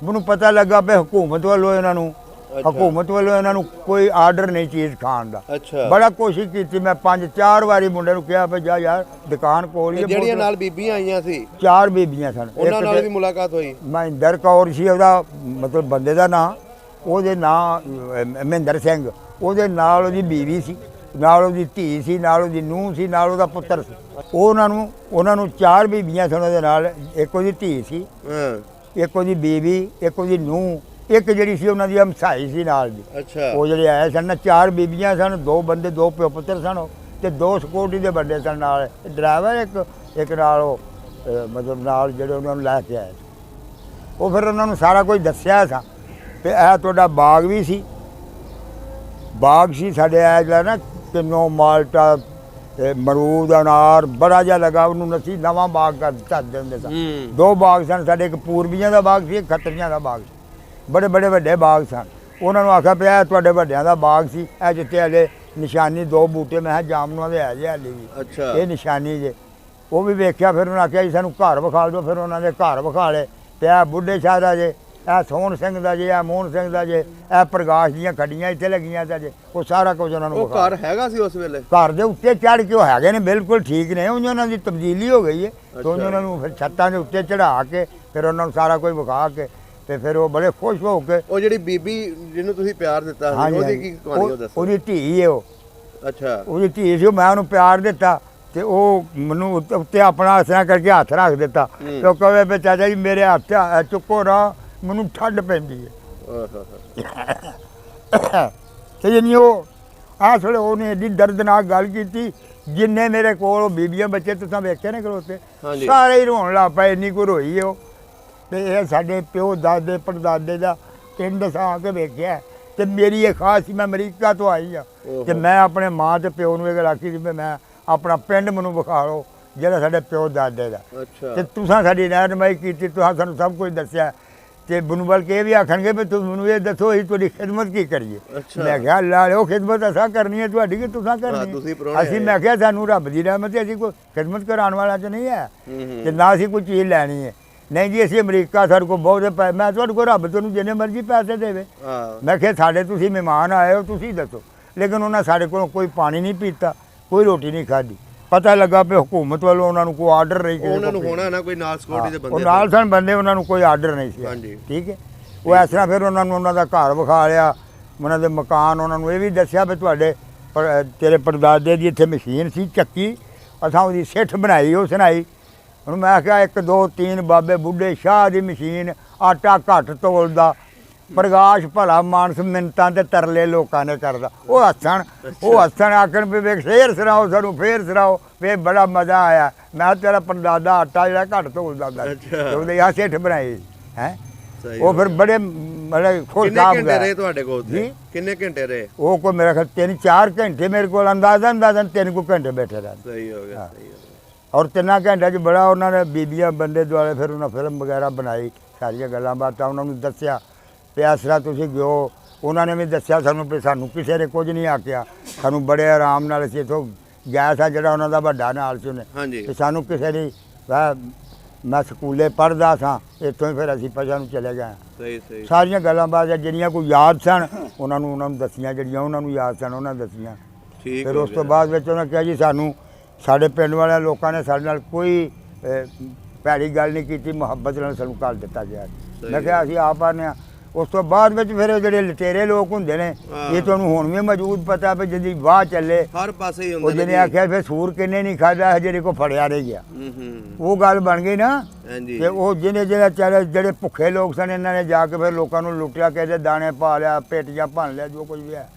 ਮੈਨੂੰ ਪਤਾ ਲੱਗਾ ਵੀ ਹਕੂਮਤ ਵੱਲੋਂ ਇਹਨਾਂ ਨੂੰ ਹਕੂਮਤ ਵੱਲੋਂ ਇਹਨਾਂ ਨੂੰ ਕੋਈ ਆਰਡਰ ਨਹੀਂ ਚੀਜ਼ ਖਾਣ ਦਾ। ਅੱਛਾ, ਬੜਾ ਕੋਸ਼ਿਸ਼ ਕੀਤੀ ਮੈਂ 5-4 ਵਾਰੀ ਮੁੰਡੇ ਨੂੰ ਕਿਹਾ ਵੀ ਜਾ ਯਾਰ ਦੁਕਾਨ ਕੋਲ ਹੀ। ਜਿਹੜੀਆਂ ਨਾਲ ਬੀਬੀਆਂ ਆਈਆਂ ਸੀ 4 ਬੀਬੀਆਂ ਸਨ, ਉਹਨਾਂ ਨਾਲ ਵੀ ਮੁਲਾਕਾਤ ਹੋਈ। ਮਹਿੰਦਰ ਕੌਰ ਸੀ ਉਹਦਾ ਮਤਲਬ ਬੰਦੇ ਦਾ ਨਾਂ, ਉਹਦੇ ਨਾਂ ਮਹਿੰਦਰ ਸਿੰਘ, ਉਹਦੇ ਨਾਲ ਉਹਦੀ ਬੀਵੀ ਸੀ, ਨਾਲ ਉਹਦੀ ਧੀ ਸੀ, ਨਾਲ ਉਹਦੀ ਨੂੰਹ ਸੀ, ਨਾਲ ਉਹਦਾ ਪੁੱਤਰ ਸੀ। ਉਹਨਾਂ ਨੂੰ 4 ਬੀਬੀਆਂ ਸਨ ਉਹਦੇ ਨਾਲ, ਇੱਕ ਉਹਦੀ ਧੀ ਸੀ, ਇੱਕ ਉਹਦੀ ਬੀਵੀ, ਇੱਕ ਉਹਦੀ ਨੂੰਹ, ਇੱਕ ਜਿਹੜੀ ਸੀ ਉਹਨਾਂ ਦੀ ਹਮਸਾਈ ਸੀ ਨਾਲ ਦੀ। ਅੱਛਾ, ਉਹ ਜਿਹੜੇ ਆਏ ਸਨ ਨਾ 4 ਬੀਬੀਆਂ ਸਨ, 2 ਬੰਦੇ 2 ਪਿਓ ਪੁੱਤਰ ਸਨ ਤੇ 2 ਸਿਕਿਉਰਟੀ ਦੇ ਬੰਦੇ ਸਨ ਨਾਲ, ਡਰਾਈਵਰ ਇੱਕ ਨਾਲ ਉਹ ਮਤਲਬ ਨਾਲ ਜਿਹੜੇ ਉਹਨਾਂ ਨੂੰ ਲੈ ਕੇ ਆਏ। ਉਹ ਫਿਰ ਉਹਨਾਂ ਨੂੰ ਸਾਰਾ ਕੁਝ ਦੱਸਿਆ ਸਾਂ ਤੇ ਇਹ ਤੁਹਾਡਾ ਬਾਗ ਵੀ ਸੀ, ਬਾਗ ਸੀ ਸਾਡੇ ਆ ਜਿਹੜਾ ਨਾ ਕਿੰਨੋ ਮਾਲਟਾ ਮਰੂਦ ਅਨਾਰ ਬੜਾ ਜਿਹਾ ਲਗਾ, ਉਹਨੂੰ ਅਸੀਂ ਨਵਾਂ ਬਾਗ ਕਰ ਦਿੰਦੇ ਸਾਂ। 2 ਬਾਗ ਸਨ ਸਾਡੇ, ਇੱਕ ਪੂਰਬੀਆਂ ਦਾ ਬਾਗ ਸੀ, ਇੱਕ ਖੱਤਰੀਆਂ ਦਾ ਬਾਗ ਸੀ, ਬੜੇ ਬੜੇ ਵੱਡੇ ਬਾਗ ਸਨ। ਉਹਨਾਂ ਨੂੰ ਆਖਿਆ ਪਿਆ ਤੁਹਾਡੇ ਵੱਡਿਆਂ ਦਾ ਬਾਗ ਸੀ, ਇਹ ਜਿੱਥੇ ਹਲੇ ਨਿਸ਼ਾਨੀ 2 ਬੂਟੇ ਮੈਂ ਕਿਹਾ ਜਾਮਨੂਆਂ ਦੇ ਹੈ ਜੇ ਹਾਲੇ ਵੀ। ਅੱਛਾ, ਇਹ ਨਿਸ਼ਾਨੀ ਜੇ ਉਹ ਵੀ ਵੇਖਿਆ। ਫਿਰ ਉਹਨਾਂ ਆਖਿਆ ਜੀ ਸਾਨੂੰ ਘਰ ਵਿਖਾ ਦਿਓ, ਫਿਰ ਉਹਨਾਂ ਦੇ ਘਰ ਵਿਖਾ ਲਏ। ਪਿਆ ਬੁੱਢੇ ਸ਼ਾਹ ਦਾ ਜੇ, ਇਹ ਸੋਹਣ ਸਿੰਘ ਦਾ ਜੇ, ਇਹ ਮੋਹਨ ਸਿੰਘ ਦਾ ਜੇ, ਇਹ ਪ੍ਰਕਾਸ਼ ਦੀਆਂ ਖੱਡੀਆਂ ਇੱਥੇ ਲੱਗੀਆਂ ਤਾਂ ਜੇ, ਉਹ ਸਾਰਾ ਕੁਝ ਉਹਨਾਂ ਨੂੰ। ਉਹ ਘਰ ਹੈਗਾ ਸੀ ਉਸ ਵੇਲੇ? ਘਰ ਦੇ ਉੱਤੇ ਚੜ੍ਹ ਕੇ ਉਹ ਹੈਗੇ ਨੇ, ਬਿਲਕੁਲ ਠੀਕ ਨੇ, ਉਹਨਾਂ ਦੀ ਤਬਦੀਲੀ ਹੋ ਗਈ ਹੈ। ਤੇ ਉਹਨਾਂ ਨੂੰ ਫਿਰ ਛੱਤਾਂ ਦੇ ਉੱਤੇ ਚੜ੍ਹਾ ਕੇ ਫਿਰ ਉਹਨਾਂ ਨੂੰ ਸਾਰਾ ਕੁਝ ਵਿਖਾ ਕੇ ਤੇ ਫਿਰ ਉਹ ਬੜੇ ਖੁਸ਼ ਹੋ ਕੇ। ਉਹ ਜਿਹੜੀ ਬੀਬੀ ਜਿਹਨੂੰ ਤੁਸੀਂ ਪਿਆਰ ਦਿੱਤਾ ਸੀ ਉਹਦੀ ਕੀ ਕਹਾਣੀ ਉਹ ਦੱਸੋ? ਉਹਦੀ ਧੀ ਹੈ ਉਹ। ਅੱਛਾ, ਉਹਦੀ ਧੀ ਸੀ, ਮੈਂ ਉਹਨੂੰ ਪਿਆਰ ਦਿੱਤਾ ਤੇ ਉਹ ਮੈਨੂੰ ਉੱਤੇ ਆਪਣਾ ਇਸ ਤਰ੍ਹਾਂ ਕਰਕੇ ਹੱਥ ਰੱਖ ਦਿੱਤਾ ਤੇ ਉਹ ਕਹੇ ਵੀ ਚਾਚਾ ਜੀ ਮੇਰੇ ਹੱਥ ਚੁੱਕੋ ਨਾ, ਮੈਨੂੰ ਠੰਡ ਪੈਂਦੀ ਹੈ। ਤੇ ਜਾਨੀ ਉਹ ਆਸ ਵੇਲੇ ਉਹਨੇ ਐਡੀ ਦਰਦਨਾਕ ਗੱਲ ਕੀਤੀ, ਜਿੰਨੇ ਮੇਰੇ ਕੋਲ ਉਹ ਬੀਬੀਆਂ ਬੱਚੇ ਤੁਸੀਂ ਵੇਖੇ ਨੇ ਖਲੋਤੇ, ਸਾਰੇ ਹੀ ਰੋਣ ਲੱਗ ਪਏ, ਇੰਨੀ ਕੁ ਰੋਈ ਉਹ। ਤੇ ਇਹ ਸਾਡੇ ਪਿਓ ਦਾਦੇ ਪੜਦਾਦੇ ਦਾ ਪਿੰਡ ਆ ਕੇ ਵੇਖਿਆ। ਤੇ ਮੇਰੀ ਇਹ ਖਾਸ ਸੀ, ਮੈਂ ਅਮਰੀਕਾ ਤੋਂ ਆਈ ਆ ਤੇ ਮੈਂ ਆਪਣੇ ਮਾਂ ਤੇ ਪਿਓ ਨੂੰ ਇਹ ਗੱਲ ਆਖੀ ਸੀ ਵੀ ਮੈਂ ਆਪਣਾ ਪਿੰਡ ਮੈਨੂੰ ਵਿਖਾ ਲਓ ਜਿਹੜਾ ਸਾਡੇ ਪਿਓ ਦਾਦੇ ਦਾ। ਤੇ ਤੁਸੀਂ ਸਾਡੀ ਰਹਿਨੁਮਾਈ ਕੀਤੀ, ਤੁਸੀਂ ਸਾਨੂੰ ਸਭ ਕੁਝ ਦੱਸਿਆ ਤੇ ਮੈਨੂੰ ਬਲਕਿ ਇਹ ਵੀ ਆਖਣਗੇ ਵੀ ਤੁਸੀਂ ਮੈਨੂੰ ਇਹ ਦੱਸੋ ਅਸੀਂ ਤੁਹਾਡੀ ਖਿਦਮਤ ਕੀ ਕਰੀਏ। ਮੈਂ ਕਿਹਾ ਲਾ ਲਿਓ ਖਿਦਮਤ ਅਸਾਂ ਕਰਨੀ ਹੈ ਤੁਹਾਡੀ ਕਿ ਤੁਸੀਂ ਕਰਨੀ। ਅਸੀਂ ਮੈਂ ਕਿਹਾ ਸਾਨੂੰ ਰੱਬ ਦੀ ਰਹਿਮਤ ਹੈ, ਅਸੀਂ ਕੋਈ ਖਿਦਮਤ ਕਰਾਉਣ ਵਾਲਾ ਤਾਂ ਨਹੀਂ ਹੈ ਤੇ ਨਾ ਅਸੀਂ ਕੋਈ ਚੀਜ਼ ਲੈਣੀ ਹੈ। ਨਹੀਂ ਜੀ ਅਸੀਂ ਅਮਰੀਕਾ ਸਾਡੇ ਕੋਲ ਬਹੁਤੇ ਪੈਸੇ, ਮੈਂ ਤੁਹਾਡੇ ਕੋਲ ਰੱਬ ਤੁਹਾਨੂੰ ਜਿੰਨੇ ਮਰਜ਼ੀ ਪੈਸੇ ਦੇਵੇ। ਮੈਂ ਕਿਹਾ ਸਾਡੇ ਤੁਸੀਂ ਮਹਿਮਾਨ ਆਏ ਹੋ ਤੁਸੀਂ ਦੱਸੋ। ਲੇਕਿਨ ਉਹਨਾਂ ਸਾਡੇ ਕੋਲੋਂ ਕੋਈ ਪਾਣੀ ਨਹੀਂ ਪੀਤਾ, ਕੋਈ ਰੋਟੀ ਨਹੀਂ ਖਾਧੀ। ਪਤਾ ਲੱਗਾ ਵੀ ਹਕੂਮਤ ਵੱਲੋਂ ਉਹਨਾਂ ਨੂੰ ਕੋਈ ਆਰਡਰ ਨਹੀਂ। ਉਹਨਾਂ ਨੂੰ ਹੋਣਾ ਨਾ ਕੋਈ ਨਾਲ ਸਿਕਿਉਰਿਟੀ ਦੇ ਬੰਦੇ, ਉਹ ਨਾਲ ਸਨ ਬੰਦੇ, ਉਹਨਾਂ ਨੂੰ ਕੋਈ ਆਰਡਰ ਨਹੀਂ ਸੀ। ਠੀਕ ਹੈ, ਉਹ ਇਸ ਤਰ੍ਹਾਂ ਫਿਰ ਉਹਨਾਂ ਨੂੰ ਉਹਨਾਂ ਦਾ ਘਰ ਵਿਖਾ ਲਿਆ, ਉਹਨਾਂ ਦੇ ਮਕਾਨ, ਉਹਨਾਂ ਨੂੰ ਇਹ ਵੀ ਦੱਸਿਆ ਵੀ ਤੁਹਾਡੇ ਤੇਰੇ ਪੜਦਾਦੇ ਦੀ ਇੱਥੇ ਮਸ਼ੀਨ ਸੀ ਚੱਕੀ, ਅਸਾਂ ਉਹਦੀ ਸਿੱਠ ਬਣਾਈ, ਉਹ ਸੁਣਾਈ। ਹੁਣ ਮੈਂ ਕਿਹਾ 1 2 3 ਬਾਬੇ ਬੁੱਢੇ ਸ਼ਾਹ ਦੀ ਮਸ਼ੀਨ, ਆਟਾ ਘੱਟ ਤੋਲਦਾ, ਪ੍ਰਕਾਸ਼ ਭਲਾ ਮਾਨਸ ਮਿੰਤਾਂ ਤੇ ਤਰਲੇ ਲੋਕਾਂ ਨੇ ਕਰਦਾ। ਉਹ ਹੱਸਣ ਆਖਣ ਵੀ ਵੇਖ ਫੇਰ ਸੁਣਾਓ ਸਾਨੂੰ, ਫੇਰ ਸੁਣਾਓ ਵੇ ਬੜਾ ਮਜ਼ਾ ਆਇਆ। ਮੈਂ ਤੇਰਾ ਪੜਦਾਦਾ ਆਟਾ ਜਿਹੜਾ ਘੱਟ ਤੋਲਦਾ ਹੁੰਦਾ ਉਹਦੇ ਆਹ ਸਿੱਠ ਬਣਾਈ ਹੈ। ਉਹ ਫਿਰ ਬੜੇ ਮਤਲਬ ਖੁਸ਼ ਰਹੇ ਤੁਹਾਡੇ ਕੋਲ ਜੀ? ਕਿੰਨੇ ਘੰਟੇ ਰਹੇ ਉਹ? ਕੋਈ ਮੇਰਾ ਖਿਆਲ 3-4 ਘੰਟੇ ਮੇਰੇ ਕੋਲ ਅੰਦਾਜ਼ਨ 3 ਕੁ ਘੰਟੇ ਬੈਠੇ ਰਹੇ। ਸਹੀ ਹੋ ਗਿਆ। ਔਰ 3 ਘੰਟਿਆਂ 'ਚ ਬੜਾ ਉਹਨਾਂ ਨੇ ਬੀਬੀਆਂ ਬੰਦੇ ਦੁਆਲੇ ਫਿਰ ਉਹਨਾਂ ਫਿਲਮ ਵਗੈਰਾ ਬਣਾਈ, ਸਾਰੀਆਂ ਗੱਲਾਂ ਬਾਤਾਂ ਉਹਨਾਂ ਨੂੰ ਦੱਸਿਆ ਵੀ ਇਸ ਤਰ੍ਹਾਂ ਤੁਸੀਂ ਗਿਓ। ਉਹਨਾਂ ਨੇ ਵੀ ਦੱਸਿਆ ਸਾਨੂੰ ਵੀ ਸਾਨੂੰ ਕਿਸੇ ਨੇ ਕੁਝ ਨਹੀਂ ਆਖਿਆ, ਸਾਨੂੰ ਬੜੇ ਆਰਾਮ ਨਾਲ ਅਸੀਂ ਇੱਥੋਂ ਗਿਆ ਸਾਂ, ਜਿਹੜਾ ਉਹਨਾਂ ਦਾ ਵੱਡਾ ਨਾਲ ਸੀ ਉਹਨੇ, ਤੇ ਸਾਨੂੰ ਕਿਸੇ ਨੇ ਮੈਂ ਸਕੂਲੇ ਪੜ੍ਹਦਾ ਸਾਂ ਇੱਥੋਂ ਹੀ ਫਿਰ ਅਸੀਂ ਪਛਾ ਨੂੰ ਚਲੇ ਗਏ। ਸਾਰੀਆਂ ਗੱਲਾਂ ਬਾਤਾਂ ਜਿਹੜੀਆਂ ਕੋਈ ਯਾਦ ਸਨ ਉਹਨਾਂ ਨੂੰ ਦੱਸੀਆਂ, ਜਿਹੜੀਆਂ ਉਹਨਾਂ ਨੂੰ ਯਾਦ ਸਨ ਉਹਨਾਂ ਦੱਸੀਆਂ। ਫਿਰ ਉਸ ਤੋਂ ਬਾਅਦ ਵਿੱਚ ਉਹਨਾਂ ਕਿਹਾ ਜੀ ਸਾਨੂੰ ਸਾਡੇ ਪਿੰਡ ਵਾਲਿਆਂ ਲੋਕਾਂ ਨੇ ਸਾਡੇ ਨਾਲ ਕੋਈ ਭੈੜੀ ਗੱਲ ਨਹੀਂ ਕੀਤੀ, ਮੁਹੱਬਤ ਨਾਲ ਸਾਨੂੰ ਘੱਲ ਦਿੱਤਾ ਗਿਆ। ਮੈਂ ਕਿਹਾ ਅਸੀਂ ਆਪ ਆਉਂਦੇ ਹਾਂ। ਉਸ ਤੋਂ ਬਾਅਦ ਵਿੱਚ ਫਿਰ ਜਿਹੜੇ ਲਟੇਰੇ ਲੋਕ ਹੁੰਦੇ ਨੇ, ਇਹ ਤੁਹਾਨੂੰ ਹੁਣ ਵੀ ਮੌਜੂਦ ਪਤਾ ਵੀ ਜਿਹਦੀ ਵਾਹ ਚੱਲੇ ਹਰ ਪਾਸੇ ਹੀ ਹੁੰਦੇ। ਉਹ ਜਿਹਨੇ ਆਖਿਆ ਫਿਰ ਸੂਰ ਕਿੰਨੇ ਨਹੀਂ ਖਾਧਾ ਜਿਹੜੇ ਕੋ ਫੜਿਆ ਨਹੀਂ ਗਿਆ, ਉਹ ਗੱਲ ਬਣ ਗਈ ਨਾ। ਤੇ ਉਹ ਜਿਹੜੇ ਭੁੱਖੇ ਲੋਕ ਸਨ, ਇਹਨਾਂ ਨੇ ਜਾ ਕੇ ਫਿਰ ਲੋਕਾਂ ਨੂੰ ਲੁੱਟਿਆ, ਕਿਸੇ ਦਾਣੇ ਪਾ ਲਿਆ, ਪੇਟੀਆਂ ਭੰਨ ਲਿਆ, ਜੋ ਕੁਝ ਵੀ ਹੈ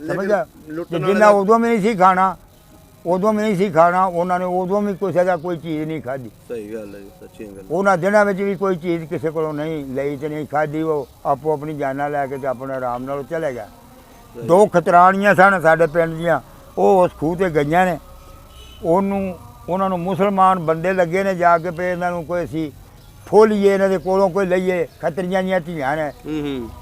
ਸਮਝਿਆ। ਜਿੰਨਾ ਉਦੋਂ ਵੀ ਨਹੀਂ ਸੀ ਖਾਣਾ, ਉਹਨਾਂ ਨੇ ਉਦੋਂ ਵੀ ਕਿਸੇ ਦਾ ਕੋਈ ਚੀਜ਼ ਨਹੀਂ ਖਾਧੀ। ਸਹੀ ਗੱਲ ਹੈ, ਸੱਚੀ ਗੱਲ। ਉਹਨਾਂ ਦਿਨਾਂ ਵਿੱਚ ਵੀ ਕੋਈ ਚੀਜ਼ ਕਿਸੇ ਕੋਲੋਂ ਨਹੀਂ ਲਈ ਤੇ ਨਹੀਂ ਖਾਧੀ। ਉਹ ਆਪੋ ਆਪਣੀ ਜਾਨਾਂ ਲੈ ਕੇ ਤੇ ਆਪਣੇ ਆਰਾਮ ਨਾਲ ਚਲੇ ਗਿਆ। 2 ਖਤਰਾਣੀਆਂ ਸਨ ਸਾਡੇ ਪਿੰਡ ਦੀਆਂ, ਉਹ ਉਸ ਖੂਹ ਤੇ ਗਈਆਂ ਨੇ। ਉਹਨਾਂ ਨੂੰ ਮੁਸਲਮਾਨ ਬੰਦੇ ਲੱਗੇ ਨੇ ਜਾ ਕੇ ਪਏ ਇਹਨਾਂ ਨੂੰ ਕੋਈ ਅਸੀਂ ਫੋਲੀਏ, ਇਹਨਾਂ ਦੇ ਕੋਲੋਂ ਕੋਈ ਲਈਏ, ਖਤਰੀਆਂ ਦੀਆਂ ਧੀਆਂ ਨੇ।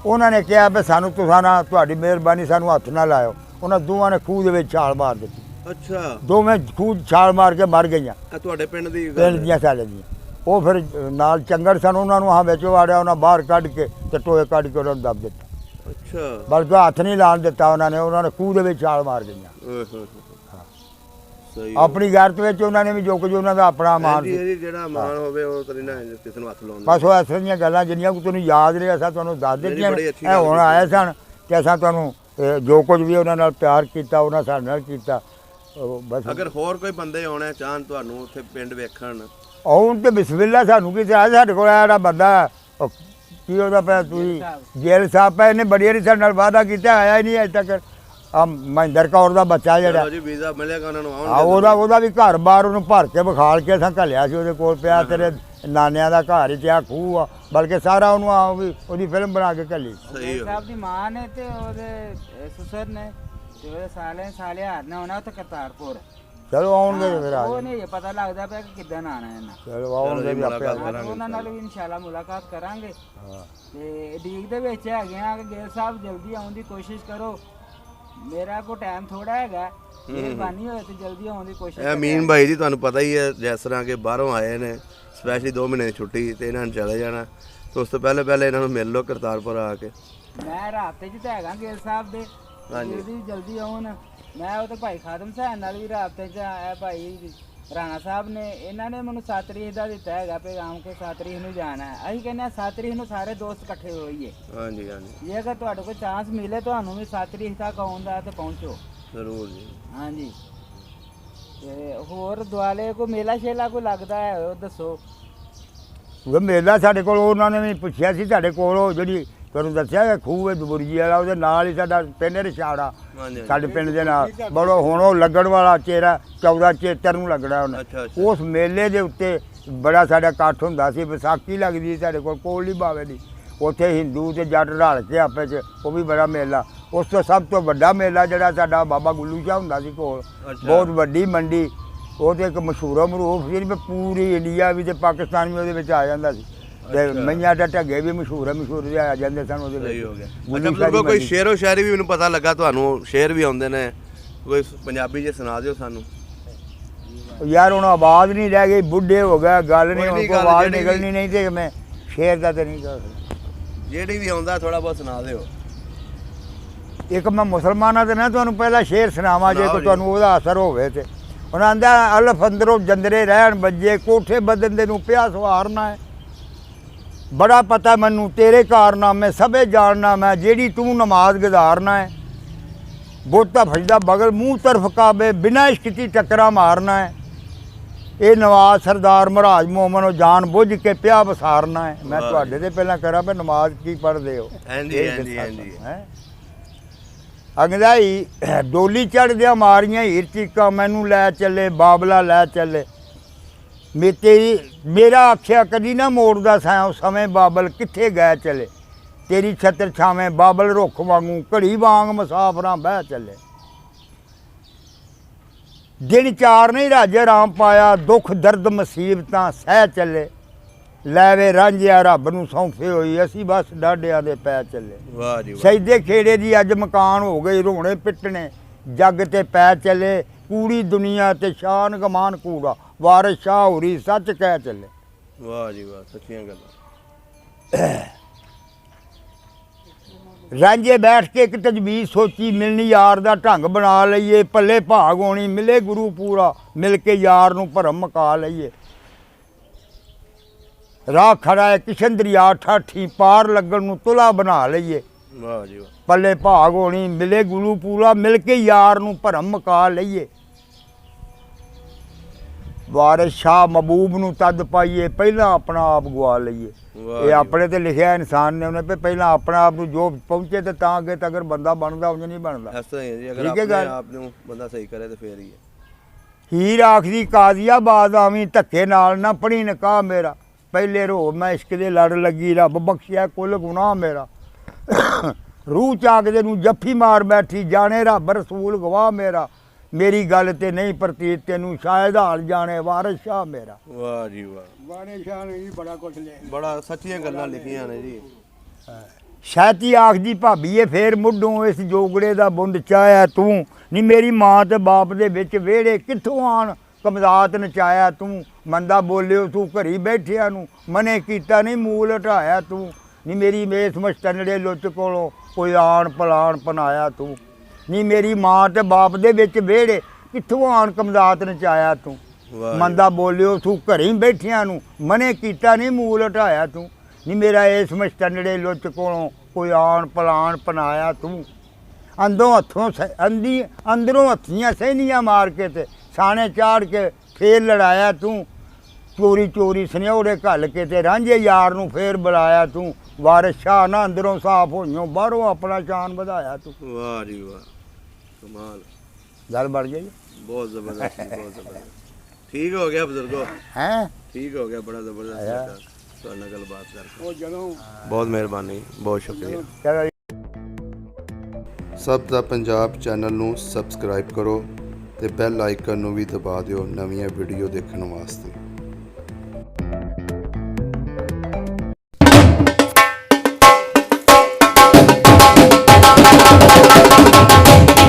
ਉਹਨਾਂ ਨੇ ਕਿਹਾ ਵੀ ਸਾਨੂੰ ਤੁਸੀਂ ਨਾ, ਤੁਹਾਡੀ ਮਿਹਰਬਾਨੀ ਸਾਨੂੰ ਹੱਥ ਨਾ ਲਾਇਓ। ਉਹਨਾਂ ਦੋਵਾਂ ਨੇ ਖੂਹ ਦੇ ਵਿੱਚ ਛਾਲ ਮਾਰ ਦਿੱਤੀ। ਅੱਛਾ, ਦੋਵੇਂ ਖੂਹ ਛਾਲ ਮਾਰ ਕੇ ਮਰ ਗਈਆਂ। ਤੁਹਾਡੇ ਪਿੰਡ ਦੀਆਂ ਸਾਡੇ ਦੀਆਂ। ਉਹ ਫਿਰ ਨਾਲ ਚੰਗੜ ਸਨ, ਉਹਨਾਂ ਨੂੰ ਵਿੱਚ ਵਾੜਿਆ, ਉਹਨਾਂ ਬਾਹਰ ਕੱਢ ਕੇ ਤੇ ਟੋਏ ਕੱਢ ਕੇ ਉਹਨਾਂ ਨੂੰ ਦੱਬ ਦਿੱਤਾ। ਅੱਛਾ ਬਲਕਿ ਹੱਥ ਨਹੀਂ ਲਾਣ ਦਿੱਤਾ ਉਹਨਾਂ ਨੇ ਖੂਹ ਦੇ ਵਿੱਚ ਛਾਲ ਮਾਰ ਗਈਆਂ। ਸਹੀ ਆਪਣੀ ਗੈਰਤ ਵਿੱਚ ਉਹਨਾਂ ਨੇ ਵੀ ਜੋ ਕੁਝ ਉਹਨਾਂ ਦਾ ਆਪਣਾ ਮਾਨ ਸੀ ਜਿਹੜਾ ਮਾਨ ਹੋਵੇ ਉਹ ਤਾਂ ਨਾ ਕਿਸੇ ਨੂੰ ਹੱਥ ਲਾਉਣਾ। ਬਸ ਉਹ ਐਸੇ ਦੀਆਂ ਗੱਲਾਂ ਜਿੰਨੀਆਂ ਕਿ ਤੁਹਾਨੂੰ ਯਾਦ ਨੇ ਅਸਾਂ ਤੁਹਾਨੂੰ ਦੱਸ ਦਿੱਤੀਆਂ। ਇਹ ਹੁਣ ਆਏ ਸਨ ਕਿ ਅਸਾਂ ਤੁਹਾਨੂੰ ਜੋ ਕੁਝ ਵੀ ਉਹਨਾਂ ਨਾਲ ਪਿਆਰ ਕੀਤਾ ਉਹਨਾਂ ਸਾਡੇ ਨਾਲ ਕੀਤਾ। ਬਸ ਅਗਰ ਹੋਰ ਕੋਈ ਬੰਦੇ ਆਉਣਾ ਚਾਹਣ ਤੁਹਾਨੂੰ ਉੱਥੇ ਪਿੰਡ ਵੇਖਣ ਆਉਣ ਤੇ ਬਿਸਮਿਲ੍ਲਾ ਸਾਨੂੰ ਕੀ ਚਾਹ ਸਾਡੇ ਕੋਲ ਜਿਹੜਾ ਬੰਦਾ ਕੀ ਉਹਦਾ ਪਿਆ ਤੁਸੀਂ ਗਿੱਲ ਸਾਹਿਬ ਪੈ ਇਹਨੇ ਬੜੀ ਵਾਰੀ ਸਾਡੇ ਨਾਲ ਵਾਅਦਾ ਕੀਤਾ ਆਇਆ ਹੀ ਨਹੀਂ ਅਜੇ ਤੱਕ। ਆ ਮਹਿੰਦਰ ਕੌਰ ਦਾ ਬੱਚਾ ਜਿਹੜਾ ਜੀ ਵੀਜ਼ਾ ਮਿਲੇਗਾ ਉਹਨਾਂ ਨੂੰ ਆਉਣ ਉਹਦਾ ਵੀ ਘਰ ਬਾਹਰ ਉਹਨੂੰ ਭਰ ਕੇ ਵਿਖਾਲ ਕੇ ਅਸਾਂ ਘੱਲਿਆ ਸੀ ਉਹਦੇ ਕੋਲ ਪਿਆ ਤੇਰੇ ਨਾਨਿਆਂ ਦਾ ਘਰ ਹੀ ਤੇ ਆ ਖੂਹ ਆ ਬਲਕਿ ਸਾਰਾ ਉਹਨੂੰ ਆ ਵੀ ਉਹਦੀ ਫਿਲਮ ਬਣਾ ਕੇ ਘੱਲੀ। ਸਾਹਿਬ ਦੀ ਮਾਂ ਨੇ ਤੇ ਉਹਦੇ ਸੁਸਰ ਨੇ ਤੇ ਉਹਦੇ ਸਾਲਿਆ ਨੇ ਆਉਣਾ ਉੱਥੇ ਕਰਤਾਰਪੁਰ। ਚਲੋ ਆਉਣਗੇ ਫਿਰ ਆ ਉਹ ਨਹੀਂ ਪਤਾ ਲੱਗਦਾ ਪਿਆ ਕਿ ਕਿੱਦਾਂ ਆਣਾ ਇਹਨਾਂ। ਚਲੋ ਆਉਣਗੇ ਵੀ ਆਪੇ ਉਹਨਾਂ ਨਾਲ ਵੀ ਇਨਸ਼ਾਅੱਲਾ ਮੁਲਾਕਾਤ ਕਰਾਂਗੇ। ਤੇ ਡੀਕ ਦੇ ਵਿੱਚ ਹੈਗੇ ਆ ਕਿ ਗਿੱਲ ਸਾਹਿਬ ਜਲਦੀ ਆਉਣ ਦੀ ਕੋਸ਼ਿਸ਼ ਕਰੋ। ਮੇਰਾ ਕੋ ਟਾਈਮ ਥੋੜਾ ਹੈਗਾ ਮਿਹਰਬਾਨੀ ਹੋਏ ਤੇ ਜਲਦੀ ਆਉਣ ਦੀ ਕੋਸ਼ਿਸ਼। ਅਮੀਨ ਭਾਈ ਜੀ ਤੁਹਾਨੂੰ ਪਤਾ ਹੀ ਹੈ ਜਿਸ ਤਰ੍ਹਾਂ ਕਿ ਬਾਹਰੋਂ ਆਏ ਨੇ ਸਪੈਸ਼ਲੀ 2 ਮਹੀਨੇ ਦੀ ਛੁੱਟੀ ਤੇ ਇਹਨਾਂ ਨੇ ਚਲੇ ਜਾਣਾ ਤੇ ਉਸ ਤੋਂ ਪਹਿਲੇ ਇਹਨਾਂ ਨੂੰ ਮਿਲ ਲਓ ਕਰਤਾਰਪੁਰ ਆ ਕੇ। ਮੈਂ ਰਾਬਤੇ 'ਚ ਤਾਂ ਹੈਗਾ ਗਿੱਲ ਸਾਹਿਬ ਦੇ ਜਲਦੀ ਆਉਣ। ਮੈਂ ਉਹ ਤੇ ਭਾਈ ਖਾਦਮ ਸਾਹਿਬ ਨਾਲ ਵੀ ਰਾਬਤੇ 'ਚ ਆਇਆ। ਭਾਈ ਰਾਣਾ ਸਾਹਿਬ ਨੇ ਇਹਨਾਂ ਨੇ ਮੈਨੂੰ 7 ਤਰੀਕ ਦਾ ਦਿੱਤਾ ਹੈਗਾ ਪੈਗਾਮ ਕਿ 7 ਤਰੀਕ ਨੂੰ ਜਾਣਾ ਹੈ। ਅਸੀਂ ਕਹਿੰਦੇ ਹਾਂ 7 ਤਰੀਕ ਨੂੰ ਸਾਰੇ ਦੋਸਤ ਇਕੱਠੇ ਹੋਈਏ। ਹਾਂਜੀ ਹਾਂਜੀ ਜੇ ਅਗਰ ਤੁਹਾਡੇ ਕੋਲ ਚਾਂਸ ਮਿਲੇ ਤੁਹਾਨੂੰ ਵੀ 7 ਤਰੀਕ ਤੱਕ ਆਉਣ ਦਾ ਤੇ ਪਹੁੰਚੋ ਜ਼ਰੂਰ ਜੀ। ਹਾਂਜੀ ਤੇ ਹੋਰ ਦੁਆਲੇ ਕੋਈ ਮੇਲਾ ਸ਼ੇਲਾ ਕੋਈ ਲੱਗਦਾ ਹੈ ਉਹ ਦੱਸੋ। ਉਹ ਮੇਲਾ ਸਾਡੇ ਕੋਲ ਉਹਨਾਂ ਨੇ ਵੀ ਪੁੱਛਿਆ ਸੀ ਸਾਡੇ ਕੋਲ ਉਹ ਜਿਹੜੀ ਤੁਹਾਨੂੰ ਦੱਸਿਆ ਖੂਹ ਦਬੁਰਜੀ ਵਾਲਾ ਉਹਦੇ ਨਾਲ ਹੀ ਸਾਡਾ ਪਿੰਡ ਰਿਸ਼ਾੜਾ ਸਾਡੇ ਪਿੰਡ ਦੇ ਨਾਲ ਬੜਾ ਹੁਣ ਉਹ ਲੱਗਣ ਵਾਲਾ ਚਿਹਰਾ 14 ਚੇਤਰ ਨੂੰ ਲੱਗਣਾ ਉਹਨੇ। ਉਸ ਮੇਲੇ ਦੇ ਉੱਤੇ ਬੜਾ ਸਾਡਾ ਇਕੱਠ ਹੁੰਦਾ ਸੀ। ਵਿਸਾਖੀ ਲੱਗਦੀ ਸੀ ਸਾਡੇ ਕੋਲ ਨਹੀਂ ਬਾਵੇ ਦੀ ਉੱਥੇ ਹਿੰਦੂ ਤੇ ਜੱਟ ਰਲ ਕੇ ਆਪੇ 'ਚ ਉਹ ਵੀ ਬੜਾ ਮੇਲਾ। ਉਸ ਤੋਂ ਸਭ ਤੋਂ ਵੱਡਾ ਮੇਲਾ ਜਿਹੜਾ ਸਾਡਾ ਬਾਬਾ ਗੁੱਲੂ ਸ਼ਾਹ ਹੁੰਦਾ ਸੀ ਕੋਲ ਬਹੁਤ ਵੱਡੀ ਮੰਡੀ ਉਹ ਤੇ ਇੱਕ ਮਸ਼ਹੂਰ ਮਰੂਫ ਸੀ ਪੂਰੀ ਇੰਡੀਆ ਵੀ ਤੇ ਪਾਕਿਸਤਾਨ ਵੀ ਉਹਦੇ ਵਿੱਚ ਆ ਜਾਂਦਾ ਸੀ ਤੇ ਮਈਆਂ ਦਾ ਢੱਗੇ ਵੀ ਮਸ਼ਹੂਰ ਆ ਜਾਂਦੇ ਸਨ ਉਹਦੇ ਵਿੱਚ। ਕੋਈ ਸ਼ੇਰੋ ਸ਼ਾਇਰੀ ਵੀ ਮੈਨੂੰ ਪਤਾ ਲੱਗਾ ਤੁਹਾਨੂੰ ਸ਼ੇਰ ਵੀ ਆਉਂਦੇ ਨੇ ਕੋਈ ਪੰਜਾਬੀ ਜੇ ਸੁਣਾ ਦਿਓ ਸਾਨੂੰ। ਯਾਰ ਹੁਣ ਆਵਾਜ਼ ਨਹੀਂ ਰਹਿ ਗਈ ਬੁੱਢੇ ਹੋ ਗਏ ਗੱਲ ਨਹੀਂ ਹੁਣ ਕੋਈ ਆਵਾਜ਼ ਨਿਕਲਣੀ ਨਹੀਂ ਤੇ ਮੈਂ ਸ਼ੇਰ ਦਾ ਤੇ ਨਹੀਂ ਕਰ ਸਕਦਾ। ਜਿਹੜੀ ਵੀ ਆਉਂਦਾ ਥੋੜਾ ਬਹੁਤ ਸੁਣਾ ਦਿਓ। ਇੱਕ ਮੈਂ ਮੁਸਲਮਾਨਾਂ ਦੇ ਨਾ ਤੁਹਾਨੂੰ ਪਹਿਲਾਂ ਸ਼ੇਰ ਸੁਣਾਵਾਂ ਜੇ ਕੋਈ ਤੁਹਾਨੂੰ ਉਹਦਾ ਅਸਰ ਹੋਵੇ ਤੇ ਉਹਨਾਂ ਆਂਦਾ ਅਲਫ ਅੰਦਰੋਂ ਜੰਦਰੇ ਰਹਿਣ ਬੱਜੇ ਕੋਠੇ ਬਦਨ ਦੇ ਨੂੰ ਪਿਆ ਸਵਾਰਨਾ ਹੈ। ਬੜਾ ਪਤਾ ਮੈਨੂੰ ਤੇਰੇ ਕਾਰਨਾਮੇ ਸਭੇ ਜਾਣਨਾ ਮੈਂ ਜਿਹੜੀ ਤੂੰ ਨਮਾਜ਼ ਗੁਜ਼ਾਰਨਾ ਹੈ। ਬੋਤਾ ਫਜਦਾ ਬਗਲ ਮੂੰਹ ਤਰਫ ਕਾਬੇ ਬਿਨਾਂ ਇਸ਼ਕ ਦੀ ਟੱਕਰਾ ਮਾਰਨਾ ਹੈ। ਇਹ ਨਵਾਜ਼ ਸਰਦਾਰ ਮਹਾਰਾਜ ਮੋਮਨੋ ਜਾਣ ਬੁੱਝ ਕੇ ਪਿਆ ਵਸਾਰਨਾ ਹੈ। ਮੈਂ ਤੁਹਾਡੇ ਤੇ ਪਹਿਲਾਂ ਕਰਾਂ ਵੀ ਨਮਾਜ਼ ਕੀ ਪੜ੍ਹਦੇ ਹੋ। ਅੰਗਦਾਈ ਡੋਲੀ ਚੜ੍ਹਦਿਆਂ ਮਾਰੀਆਂ ਹੀਰ ਚੀਕਾਂ ਮੈਨੂੰ ਲੈ ਚੱਲੇ ਬਾਬਲਾ ਲੈ ਚੱਲੇ ਮੇਰਾ ਆਖਿਆ ਕਦੀ ਨਾ ਮੋੜਦਾ ਸਾਂ ਸਮੇਂ ਬਾਬਲ ਕਿੱਥੇ ਗਏ ਚਲੇ ਤੇਰੀ ਛਤਰ ਛਾਵੇਂ ਬਾਬਲ ਰੁੱਖ ਵਾਂਗੂ ਘੜੀ ਵਾਂਗ ਮੁਸਾਫਰਾਂ ਬਹਿ ਚੱਲੇ। ਦਿਨ ਚਾਰ ਨਹੀਂ ਰਾਜੇ ਰਾਮ ਪਾਇਆ ਦੁੱਖ ਦਰਦ ਮੁਸੀਬਤਾਂ ਸਹਿ ਚੱਲੇ ਲੈਵੇ ਰਾਂਝਿਆ ਰੱਬ ਨੂੰ ਸੌਂਫੇ ਹੋਈ ਅਸੀਂ ਬਸ ਡਾਢਿਆਂ ਦੇ ਪੈ ਚੱਲੇ। ਵਾਹ ਜੀ ਸਜਦੇ ਖੇੜੇ ਦੀ ਅੱਜ ਮਕਾਨ ਹੋ ਗਈ ਰੋਣੇ ਪਿੱਟਣੇ ਜੱਗ ਤੇ ਪੈ ਚੱਲੇ ਕੂੜੀ ਦੁਨੀਆ ਤੇ ਸ਼ਾਨ ਗਮਾਨ ਕੂੜਾ ਵਾਰਿਸ ਸ਼ਾਹ ਹੋਰੀ ਸੱਚ ਕਹਿ ਚੱਲੇ। ਵਾਹ ਜੀ ਵਾਹ ਸੱਚੀਆਂ ਗੱਲਾਂ। ਰਾਂਝੇ ਬੈਠ ਕੇ ਇੱਕ ਤਜਵੀਜ਼ ਸੋਚੀ ਮਿਲਣੀ ਯਾਰ ਦਾ ਢੰਗ ਬਣਾ ਲਈਏ ਪੱਲੇ ਭਾਗ ਹੋਣੀ ਮਿਲੇ ਗੁਰੂ ਪੂਰਾ ਮਿਲ ਕੇ ਯਾਰ ਨੂੰ ਭਰਮ ਮਕਾ ਲਈਏ। ਰਾਹ ਖੜਾ ਹੈ ਕਿਸ਼ਨ ਦਰਿਆ ਠਾਠੀ ਪਾਰ ਲੱਗਣ ਨੂੰ ਤੁਲਾ ਬਣਾ ਲਈਏ। ਵਾਹ ਜੀ ਵਾਹ ਪੱਲੇ ਭਾਗ ਹੋਣੀ ਮਿਲੇ ਗੁਰੂ ਪੂਰਾ ਮਿਲ ਕੇ ਯਾਰ ਨੂੰ ਭਰਮ ਮਕਾ ਲਈਏ। ਵਾਰਿਸ ਸ਼ਾਹ ਮਹਿਬੂਬ ਨੂੰ ਤਦ ਪਾਈਏ ਪਹਿਲਾਂ ਆਪਣਾ ਆਪ ਗਵਾ ਲਈਏ। ਇਹ ਆਪਣੇ ਤੇ ਲਿਖਿਆ ਇਨਸਾਨ ਨੇ ਉਹਨੇ ਵੀ ਪਹਿਲਾਂ ਆਪਣਾ ਆਪ ਨੂੰ ਜੋ ਪਹੁੰਚੇ ਤੇ ਤਾਂ ਅੱਗੇ ਤੱਕ ਬੰਦਾ ਬਣਦਾ ਉਂਝ ਨਹੀਂ ਬਣਦਾ। ਇਸ ਤਰ੍ਹਾਂ ਹੀ ਜੀ ਅਗਰ ਆਪਣੇ ਆਪ ਨੂੰ ਬੰਦਾ ਸਹੀ ਕਰੇ ਤੇ ਫੇਰ ਹੀ ਹੈ। ਹੀਰ ਆਖਦੀ ਕਾਜ਼ੀਆ ਬਾਦ ਆਵੀਂ ਧੱਕੇ ਨਾਲ ਨਾ ਪੜੀ ਨਿਕਾਹ ਮੇਰਾ ਪਹਿਲੇ ਰੋ ਮੈਂ ਇਸ਼ਕ ਦੇ ਲੜ ਲੱਗੀ ਰੱਬ ਬਖਸ਼ਿਆ ਕੁੱਲ ਗੁਨਾਹ ਮੇਰਾ ਰੂਹ ਚਾਕਦੇ ਨੂੰ ਜੱਫੀ ਮਾਰ ਬੈਠੀ ਜਾਣੇ ਰੱਬ ਰਸੂਲ ਗਵਾਹ ਮੇਰਾ ਮੇਰੀ ਗੱਲ ਤੇ ਨਹੀਂ ਪ੍ਰਤੀਤ ਤੈਨੂੰ ਸ਼ਾਇਦ ਹਾਲ ਜਾਣੇ ਵਾਰਿਸ ਸ਼ਾਹ ਮੇਰਾ। ਵਾਹ ਜੀ ਵਾਹ ਵਾਰਿਸ ਸ਼ਾਹ ਨੇ ਜੀ ਬੜਾ ਕੁਛ ਲਿਆ ਬੜਾ ਸੱਚੀਆਂ ਗੱਲਾਂ ਲਿਖੀਆਂ ਨੇ ਜੀ। ਸ਼ਾਇਤੀ ਆਖਦੀ ਭਾਬੀਏ ਫੇਰ ਮੁੱਢੋਂ ਇਸ ਜੋਗੜੇ ਦਾ ਬੁੰਦ ਚਾਹਿਆ ਤੂੰ ਨੀ ਮੇਰੀ ਮਾਂ ਤੇ ਬਾਪ ਦੇ ਵਿੱਚ ਵਿਹੜੇ ਕਿੱਥੋਂ ਆਣ ਕਮਜ਼ਾਤ ਨਚਾਇਆ ਤੂੰ ਮੰਦਾ ਬੋਲਿਓ ਤੂੰ ਘਰੀ ਬੈਠਿਆਂ ਨੂੰ ਮਨੇ ਕੀਤਾ ਨਹੀਂ ਮੂਲ ਹਟਾਇਆ ਤੂੰ ਨਹੀਂ ਮੇਰੀ ਮੇਸ ਮਸਟਨੜੇ ਲੁੱਚ ਕੋਲੋਂ ਕੋਈ ਆਣ ਪਲਾਣ ਪਨਾਇਆ ਤੂੰ, ਨਹੀਂ ਮੇਰੀ ਮਾਂ ਤੇ ਬਾਪ ਦੇ ਵਿੱਚ ਵਿਹੜੇ ਕਿੱਥੋਂ ਆਣ ਕਮਦਾਤ ਨਚਾਇਆ ਤੂੰ। ਮੰਦਾ ਬੋਲਿਓ ਤੂੰ ਘਰੇ ਬੈਠਿਆਂ ਨੂੰ ਮਨੇ ਕੀਤਾ ਨਹੀਂ ਮੂਲ ਹਟਾਇਆ ਤੂੰ, ਨਹੀਂ ਮੇਰਾ ਇਸ ਮਸਟਨੜੇ ਲੁੱਚ ਕੋਲੋਂ ਕੋਈ ਆਣ ਪਲਾਣ ਪਨਾਇਆ ਤੂੰ। ਅੰਦਰੋਂ ਹੱਥੀਆਂ ਸਹਿਨੀਆਂ ਮਾਰ ਕੇ ਤੇ ਸਾਣੇ ਚਾੜ ਕੇ ਫੇਰ ਲੜਾਇਆ ਤੂੰ। ਚੋਰੀ ਚੋਰੀ ਸਨਿਉੜੇ ਘੱਲ ਕੇ ਤੇ ਰਾਂਝੇ ਯਾਰ ਨੂੰ ਫੇਰ ਬੁਲਾਇਆ ਤੂੰ। ਵਾਰਿਸ ਸ਼ਾਹ ਨਾ ਅੰਦਰੋਂ ਸਾਫ਼ ਹੋਈਓ ਬਾਹਰੋਂ ਆਪਣਾ ਸ਼ਾਨ ਵਧਾਇਆ ਤੂੰ। ਵਾਹ ਜੀ ਵਾਹ, ਕਮਾਲ ਗੱਲ ਬਣ ਗਈ। ਬਹੁਤ ਜ਼ਬਰਦਸਤ, ਬਹੁਤ ਜ਼ਬਰਦਸਤ। ਠੀਕ ਹੋ ਗਿਆ ਬਜ਼ੁਰਗੋ, ਹੈਂ ਠੀਕ ਹੋ ਗਿਆ, ਬੜਾ ਜ਼ਬਰਦਸਤ ਤੁਹਾਡੇ ਨਾਲ ਗੱਲਬਾਤ ਕਰਕੇ। ਬਹੁਤ ਮਿਹਰਬਾਨੀ, ਬਹੁਤ ਸ਼ੁਕਰੀਆ। ਚਲੋ ਸਭ ਦਾ ਪੰਜਾਬ ਚੈਨਲ ਨੂੰ ਸਬਸਕ੍ਰਾਈਬ ਕਰੋ ਤੇ ਬੈਲ ਆਈਕਨ ਨੂੰ ਵੀ ਦਬਾ ਦਿਓ ਨਵੀਆਂ ਵੀਡੀਓ ਦੇਖਣ ਵਾਸਤੇ।